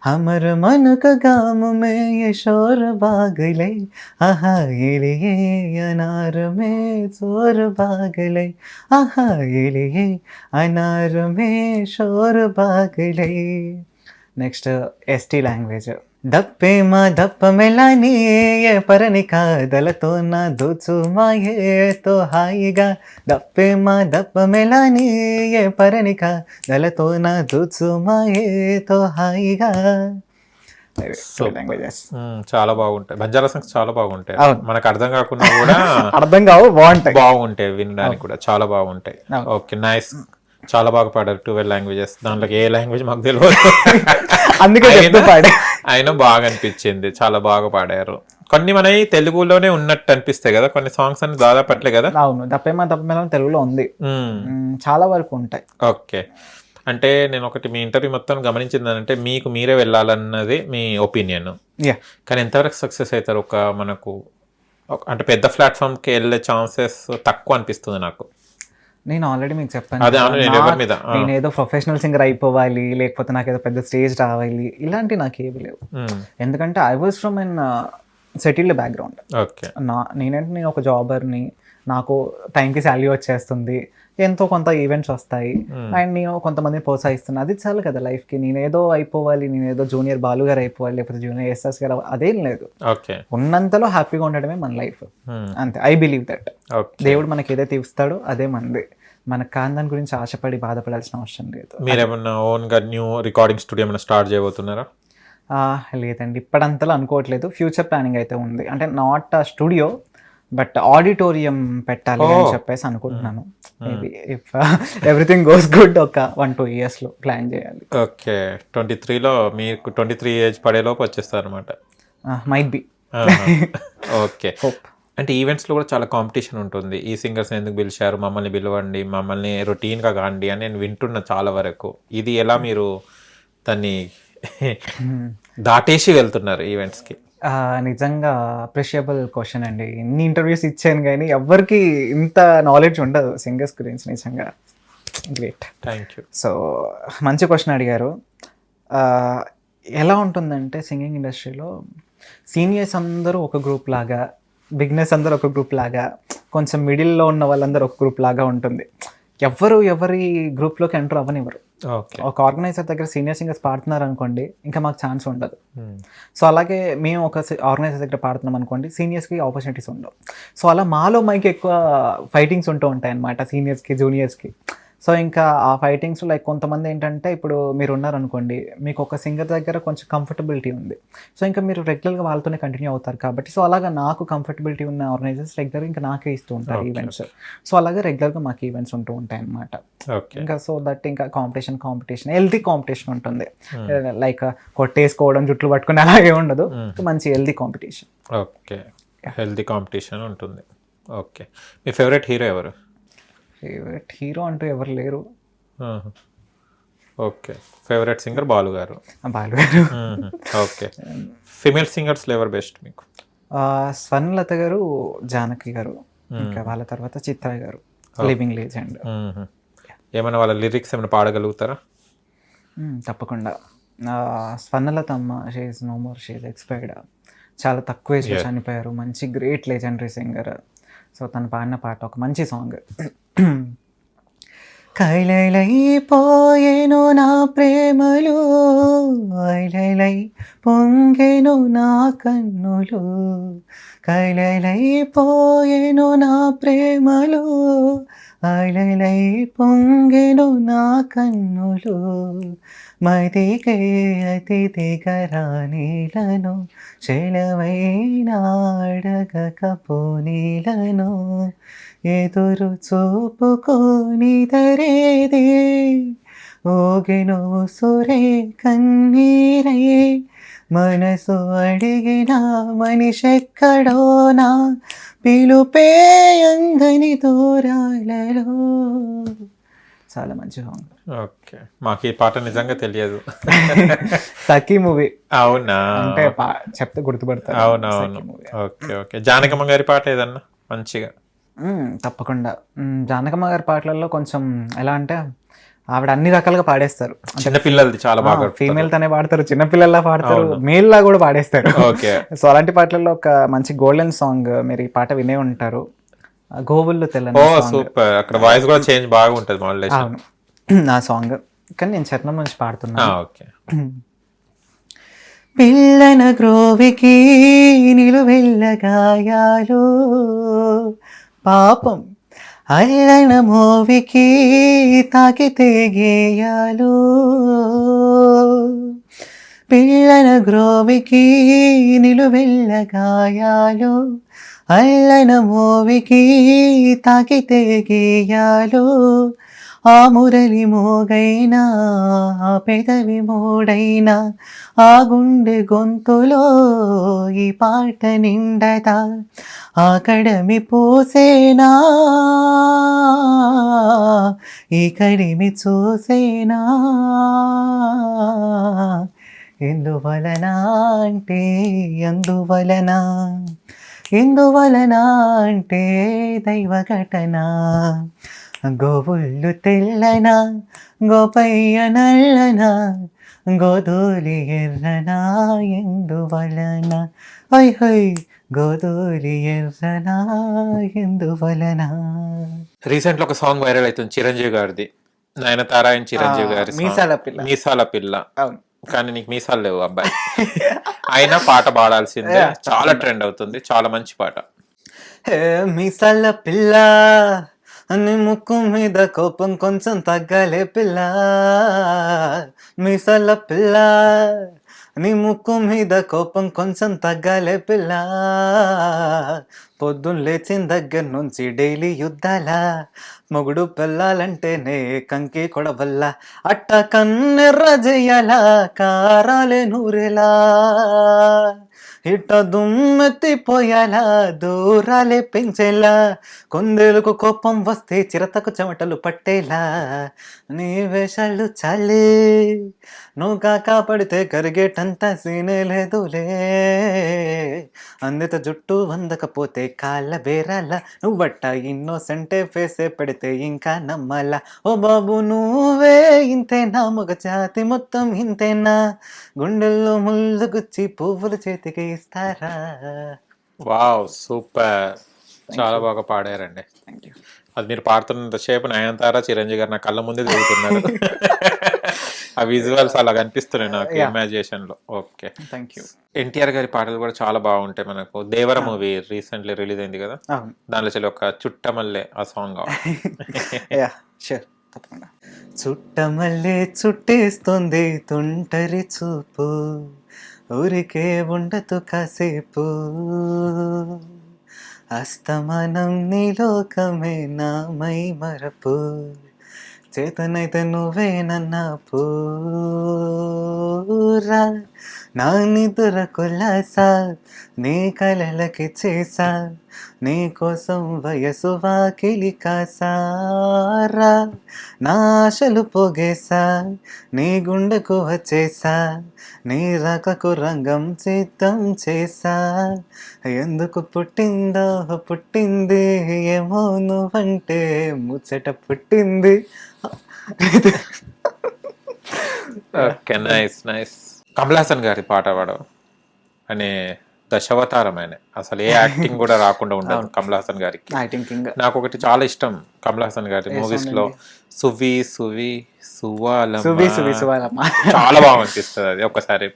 हमर मन का गाम में ये शोर बागले आहा ये लिए अनार में शोर बागले आहा ये लिए अनार में शोर बागले. Next ST language. दप्पे मा दप्प मेलानी ये परनिका दलतो ना दोचु माये तो हाईगा. दप्पे मा दप्प मेलानी ये परनिका दलतो ना दोचु माये तो हाईगा. లాంగ్వేజెస్ చాలా బాగుంటాయి. బంజారా సాంగ్స్ చాలా బాగుంటాయి. అవును. మనకు అర్థం కాకుండా కూడా అర్థం కావు, బాగుంటాయి. బాగుంటాయి వినడానికి కూడా చాలా బాగుంటాయి. Okay nice. చాలా బాగా పాడారు 12 లాంగ్వేజెస్. దాంట్లో ఏ లాంగ్వేజ్ మాకు తెలియదు, అందుకే చెప్తూ పాడే. అయినా బాగా అనిపించింది, చాలా బాగా పాడారు. కొన్ని మన తెలుగులోనే ఉన్నట్టు అనిపిస్తాయి కదా కొన్ని సాంగ్స్ అని, దాదాపు అట్లే కదా. అవును, దప్పేమా దప్పమేలా తెలుగులో ఉంది, చాలా వరకు ఉంటాయి. ఓకే. అంటే నేను ఒకటి మీ ఇంటర్వ్యూ మొత్తం గమనించింది అంటే మీకు మీరే వెళ్ళాలన్నది మీ ఒపీనియన్. కానీ ఎంతవరకు సక్సెస్ అవుతారు? మనకు అంటే పెద్ద ప్లాట్ఫామ్కి వెళ్ళే ఛాన్సెస్ తక్కువ అనిపిస్తుంది నాకు. నేను ఆల్రెడీ మీకు చెప్పాను, నేను ఏదో ప్రొఫెషనల్ సింగర్ అయిపోవాలి, లేకపోతే నాకు ఏదో పెద్ద స్టేజ్ రావాలి, ఇలాంటి నాకు ఏమి లేవు. ఎందుకంటే I was from an settled background. నేను ఒక జాబర్ని, నాకు టైంకి శాలరీ వచ్చేస్తుంది, ఎంతో కొంత ఈవెంట్స్ వస్తాయి, అండ్ నేను కొంతమందిని ప్రోత్సహిస్తున్నాను, అది చాలు కదా లైఫ్కి. నేనేదో అయిపోవాలి, నేనేదో జూనియర్ బాలు గారు అయిపోవాలి, లేకపోతే జూనియర్ ఎస్ఎస్ గారు, అదేం లేదు. ఉన్నంతలో హ్యాపీగా ఉండడమే మన లైఫ్, అంతే. ఐ బిలీవ్ దట్ దేవుడు మనకి ఏదైతే ఇస్తాడో అదే మనది. మనకు కాని దాని గురించి ఆశపడి బాధపడాల్సిన అవసరం లేదు. మీరేమన్నా ఓన్గా న్యూ రికార్డింగ్ స్టూడియో ఏమైనా స్టార్ట్ చేయబోతున్నారా? లేదండి, ఇప్పుడంతలో అనుకోవట్లేదు. ఫ్యూచర్ ప్లానింగ్ అయితే ఉంది, అంటే not a studio but auditorium పెట్టాలి అని చెప్పేసి అనుకుంటున్నాను. Maybe if everything goes good ఒక 1-2 years లో ప్లాన్ చేయాలి. ఓకే. 23లో మీకు 23 ఏజ్ పడేలోపు వచ్చేస్తారు అనమాట. Might be. ఓకే. అంటే ఈవెంట్స్లో కూడా చాలా కాంపిటీషన్ ఉంటుంది. ఈ సింగర్స్ ఎందుకు పిలిచారు, మమ్మల్ని పిలవండి, మమ్మల్ని రొటీన్గా కాండి అని నేను వింటున్నా చాలా వరకు. ఇది ఎలా మీరు దాన్ని దాటేసి వెళ్తున్నారు ఈవెంట్స్కి? నిజంగా అప్రిషియబుల్ క్వశ్చన్ అండి. ఎన్ని ఇంటర్వ్యూస్ ఇచ్చాను కానీ ఎవ్వరికి ఇంత నాలెడ్జ్ ఉండదు సింగర్స్ గురించి. నిజంగా గ్రేట్, థ్యాంక్ యూ. సో మంచి క్వశ్చన్ అడిగారు. ఎలా ఉంటుందంటే సింగింగ్ ఇండస్ట్రీలో సీనియర్స్ అందరూ ఒక గ్రూప్ లాగా, బిగినర్స్ అందరూ ఒక గ్రూప్ లాగా, కొంచెం మిడిల్లో ఉన్న వాళ్ళందరూ ఒక గ్రూప్ లాగా ఉంటుంది. ఎవరి గ్రూప్లోకి ఎంటర్ అవ్వనివ్వరు. ఒక ఆర్గనైజర్ దగ్గర సీనియర్ సింగర్స్ పాడుతున్నారు అనుకోండి, ఇంకా మాకు ఛాన్స్ ఉండదు. సో అలాగే మేము ఒక ఆర్గనైజర్ దగ్గర పాడుతున్నాం అనుకోండి, సీనియర్స్కి ఆపర్చునిటీస్ ఉండవు. సో అలా మాలో మైకి ఎక్కువ ఫైటింగ్స్ ఉంటూ ఉంటాయి అన్నమాట, సీనియర్స్కి జూనియర్స్కి. సో ఇంకా ఆ ఫైటింగ్స్ లైక్ కొంతమంది ఏంటంటే, ఇప్పుడు మీరు ఉన్నారనుకోండి, మీకు ఒక సింగర్ దగ్గర కొంచెం కంఫర్టబిలిటీ ఉంది, సో ఇంకా మీరు రెగ్యులర్గా వాళ్ళతోనే కంటిన్యూ అవుతారు కాబట్టి. సో అలాగా నాకు కంఫర్టబిలిటీ ఉన్న ఆర్గనైజర్స్ రెగ్యులర్గా ఇంకా నాకే ఇస్తూ ఉంటారు ఈవెంట్స్. సో అలాగే రెగ్యులర్గా మాకు ఈవెంట్స్ ఉంటూ ఉంటాయి అన్నమాట. ఇంకా సో దట్ ఇంకా కాంపిటీషన్ హెల్తీ కాంపిటీషన్ ఉంటుంది. లైక్ కొట్టేసుకోవడం, జుట్లు పట్టుకుని అలాగే ఉండదు, మంచి healthy competition. Okay, healthy competition ఉంటుంది. ఓకే. మీ ఫేవరెట్ హీరో ఎవరు? ఫేవరెట్ హీరో అంటూ ఎవరు లేరు. ఓకే. ఫేవరెట్ సింగర్ బాలు గారు. బాలు గారు. ఓకే. ఫిమేల్ సింగర్స్లో ఎవరు బెస్ట్ మీకు? స్వర్ణలత గారు, జానకి గారు, ఇంకా వాళ్ళ తర్వాత చిత్ర గారు, లివింగ్ లెజెండ్. ఏమైనా వాళ్ళ లిరిక్స్ ఏమైనా పాడగలుగుతారా? తప్పకుండా. స్వర్ణలత అమ్మ, she is no more, she is expired. చాలా తక్కువ ఏజ్లో చనిపోయారు. మంచి గ్రేట్ లెజెండరీ సింగర్. సో తను పాడిన పాట ఒక మంచి సాంగ్, కైలైపోయేను నా ప్రేమలు, ఐలైలై పొంగెను నా కన్నులు, కైలైపోయేను నా ప్రేమలు, ఐలైలై పొంగెను నా కన్నులు, మదికే అతిథిగరానీలను చెలవైనాడగకపోనీలను, ఎదురు చూపుకొని దరేది ఓగెను సురే కన్నీరై, మనసు అడిగిన మనిషెక్కడో నా పిలుపే అందని దూరాలలో. చాలా మంచి సాంగ్. ఓకే, మాకు ఈ పాట నిజంగా తెలియదు. సఖీ మూవీ అవునా? అంటే చెప్తే గుర్తుపడతారు. అవునవును. Okay okay. జానకమ్మ గారి పాట ఏదన్నా మంచిగా? తప్పకుండా. జానకమ్మ గారి పాటలలో కొంచెం ఎలా అంటే ఆవిడ అన్ని రకాలుగా పాడేస్తారు. చిన్నపిల్లలది చాలా బాగా, ఫీమేల్ తనే పాడతారు, చిన్నపిల్లల్లా పాడతారు, మేల్ లా కూడా పాడేస్తారు. ఓకే. సో అలాంటి పాటలలో ఒక మంచి గోల్డెన్ సాంగ్ మీరు ఈ పాట వినే ఉంటారు, గోవుల్లో తెల్లని. ఓ సూపర్. అక్కడ వాయిస్ కూడా చేంజ్ బాగా ఉంటుంది మాడ్యులేషన్. నా సాంగ్ కానీ నేను చరణం నుంచి పాడుతున్నా. ఓకే. పిల్లన గ్రోవికి నిలువెల్ల గాయాలు, పాపం అల్లన మోవికి తాకితే గేయాలు, పిల్లన గ్రోవికి నిలువెల్ల గాయాలు, అల్లన మోవికి తాకితే గేయాలు, ఆ మురళి మోగైనా ఆ పెదవి మోడైనా ఆ గుండె గొంతులో ఈ పాట నిండదా, ఆ కడమి పోసేనా ఈ కడిమి చూసేనా, ఎందువలన అంటే అందువలన, ఎందువలన అంటే దైవ ఘటన, గోవుళ్ళు తెల్లన గోపయ్య నల్లన గోధూలి ఎర్రన ఎందువలన, హై హై గోధూలి ఎర్రన ఎందువలన. రీసెంట్ లో ఒక సాంగ్ వైరల్ అవుతుంది చిరంజీవి గారిది, నయనతార అండ్ చిరంజీవి గారి మీసాల పిల్ల. మీసాల పిల్ల. అవును. కానీ నీకు మీసాలు లేవు అబ్బాయి, అయినా పాట పాడాల్సిందే. చాలా ట్రెండ్ అవుతుంది, చాలా మంచి పాట. మీసాల పిల్ల నీ ముక్కు మీద కోపం కొంచెం తగ్గలే పిల్ల, మీసాల పిల్ల నీ ముక్కు మీద కోపం కొంచెం తగ్గలే పిల్ల, పొద్దున్న లేచిన దగ్గర నుంచి డైలీ యుద్ధాల, మొగుడు పెళ్ళాలంటేనే కంకి కొడవల్ల, అట్ట కన్నెర్ర జయ్యాల కారాలే నూరెలా, ఇట్ట దుమ్మెత్తిపోయాలా దూరాలే పెంచేలా, కొందేలకు కోపం వస్తే చిరతకు చెమటలు పట్టేలా, నీ వేషాలు చాలే నువ్వు కాపడితే కరిగేటంత సీనే లేదులే, అందిత జుట్టు వందకపోతే కాళ్ళ బేరాల, నువ్వట్ట ఇన్నోసెంటే ఫేసే పెడితే ఇంకా నమ్మాలా, ఓ బాబు నువ్వే ఇంతేనా, మగ జాతి మొత్తం ఇంతేనా, గుండెల్లో ముళ్ళు గుచ్చి పువ్వులు చేతికి ఇస్తారా. వావ్ సూపర్, చాలా బాగా పాడారండి. అది మీరు పాడుతున్నంత సేపు నయనతార చిరంజీవి గారు నా కళ్ళ ముందే తిరుగుతున్నారు. ఆ విజువల్స్ అలా కనిపిస్తున్నాయి నాకు ఇమాజినేషన్ లో. Okay, thank you. ఎన్టీఆర్ గారి పాటలు కూడా చాలా బాగుంటాయి. మనకు దేవర మూవీ రీసెంట్లీ రిలీజ్ అయింది కదా, దానిలో చలి ఒక చుట్టమల్లే ఆ సాంగ్. తప్పకుండా. చుట్టమల్లే చుట్టేస్తుంది తుంటరి చూపు, ఊరికే ఉండదు కాసేపు, అస్తమానం నీ లోకమే నా మై మరపు, చేతనైతే నువ్వే నన్న పూరా, నా నిదుర కులాసా నీ కలలకి చేసా, నీ కోసం వయసు వాకిలి కాసారా, నా ఆశలు పోగేసా నీ గుండెకు వచ్చేసా, నీ రాకకు రంగం సిద్ధం చేసా, ఎందుకు పుట్టిందో పుట్టింది ఏమో నువ్వంటే ముచ్చట పుట్టింది. Okay, nice nice. Kamal Haasan గారి పాట పాడు అనే దశావతారం ఆయన, అసలు ఏ యాక్టింగ్ కూడా రాకుండా ఉండదు కమల్ హాసన్ గారికి. Acting king. నాకు ఒకటి చాలా ఇష్టం కమల్ హాసన్ గారి మూవీస్ లో, సువి సువి సువాలమ్మ, సువాలమ్మ చాలా బాగా అనిపిస్తుంది అది. ఒకసారి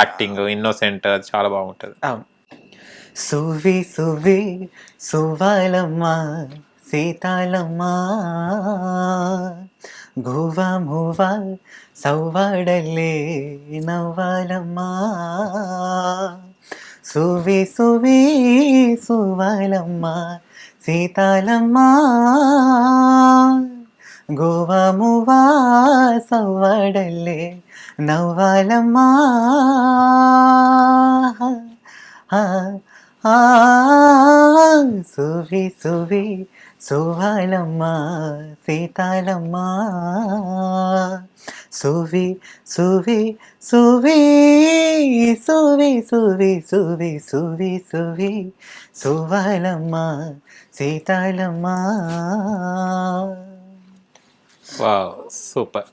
యాక్టింగ్ ఇన్నోసెంట్ చాలా బాగుంటది. అవును. సువి సువి సువాలమ్మ సీతాలమ్మ గువ మువ సవ్వాడల్లే నవ్వాలమ్మ సువి సువి సువాలమ్మ సీతాలమ్మ గువ మువ సవ్వాడల్లే నవ్వాలమ్మ సువి సువి సువాలమ్మ సీతాలమ్మ సువి సువి సువి సువి సువి సువి సువి సువి సువాలమ్మ సీతాలమ్మ. Wow, super.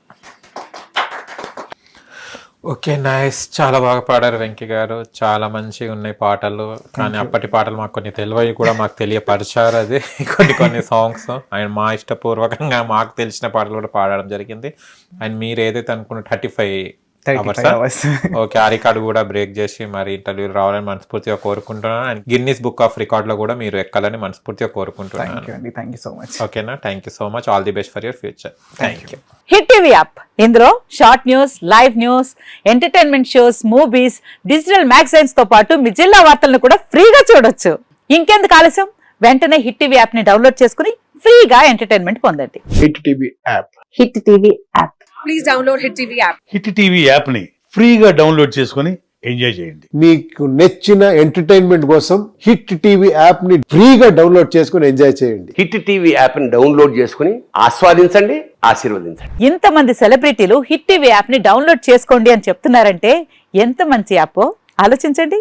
Okay, nice. చాలా బాగా పాడారు వెంకీ గారు. చాలా మంచిగా ఉన్నాయి పాటలు. కానీ అప్పటి పాటలు మాకు కొన్ని తెలియవి కూడా మాకు తెలియపరిచారు. అది కొన్ని సాంగ్స్ అండ్ మా ఇష్టపూర్వకంగా మాకు తెలిసిన పాటలు కూడా పాడడం జరిగింది. అండ్ మీరు ఏదైతే అనుకున్న 35 hours, ఓకే, ఆ రికార్డు కూడా బ్రేక్ చేసి మరి ఇంటర్వ్యూ రావాలని మనస్ఫూర్తిగా కోరుకుంటున్నాను. And Guinness book of record లో కూడా మీరు ఎక్కాలని మనస్ఫూర్తిగా కోరుకుంటున్నాను. Thank you so much. ఓకేనా, thank you so much. All the best for your future. Thank you. Hit TV app, ఇందులో short news, live news, entertainment shows, movies, digital magazines తో పాటు మీ జిల్లా వార్తలను కూడా ఫ్రీగా చూడొచ్చు. ఇంకెందుకు ఆలస్యం, వెంటనే హిట్ టీవీ యాప్ ని డౌన్లోడ్ చేసుకుని ఫ్రీగా ఎంటర్టైన్మెంట్ పొందండి. Hit TV app. Hit TV app. Please download hit TV app. Hit TV app ని ఫ్రీగా డౌన్లోడ్ చేసుకొని ఎంజాయ్ చేయండి. మీకు నచ్చిన ఎంటర్టైన్మెంట్ కోసం హిట్ టీవీ యాప్ ని ఫ్రీగా డౌన్లోడ్ చేసుకొని ఎంజాయ్ చేయండి. హిట్ టీవీ యాప్ ని డౌన్లోడ్ చేసుకుని ఆస్వాదించండి, ఆశీర్వదించండి. ఇంతమంది సెలబ్రిటీలు హిట్ టీవీ యాప్ ని డౌన్లోడ్ చేసుకోండి అని చెప్తున్నారంటే ఎంత మంచి యాప్ ఆలోచించండి.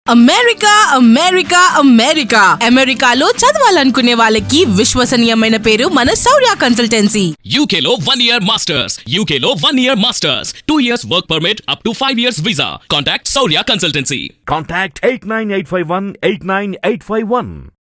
అమెరికా అమెరికా అమెరికా అమెరికాలో చదవాలనుకునే వాళ్ళకి విశ్వసనీయమైన పేరు మన శౌర్య కన్సల్టెన్సీ. UK లో 1 year masters. UK లో 1 year masters. 2 years work permit up to 5 years visa. Contact Saurya Consultancy. Contact 89851 89851.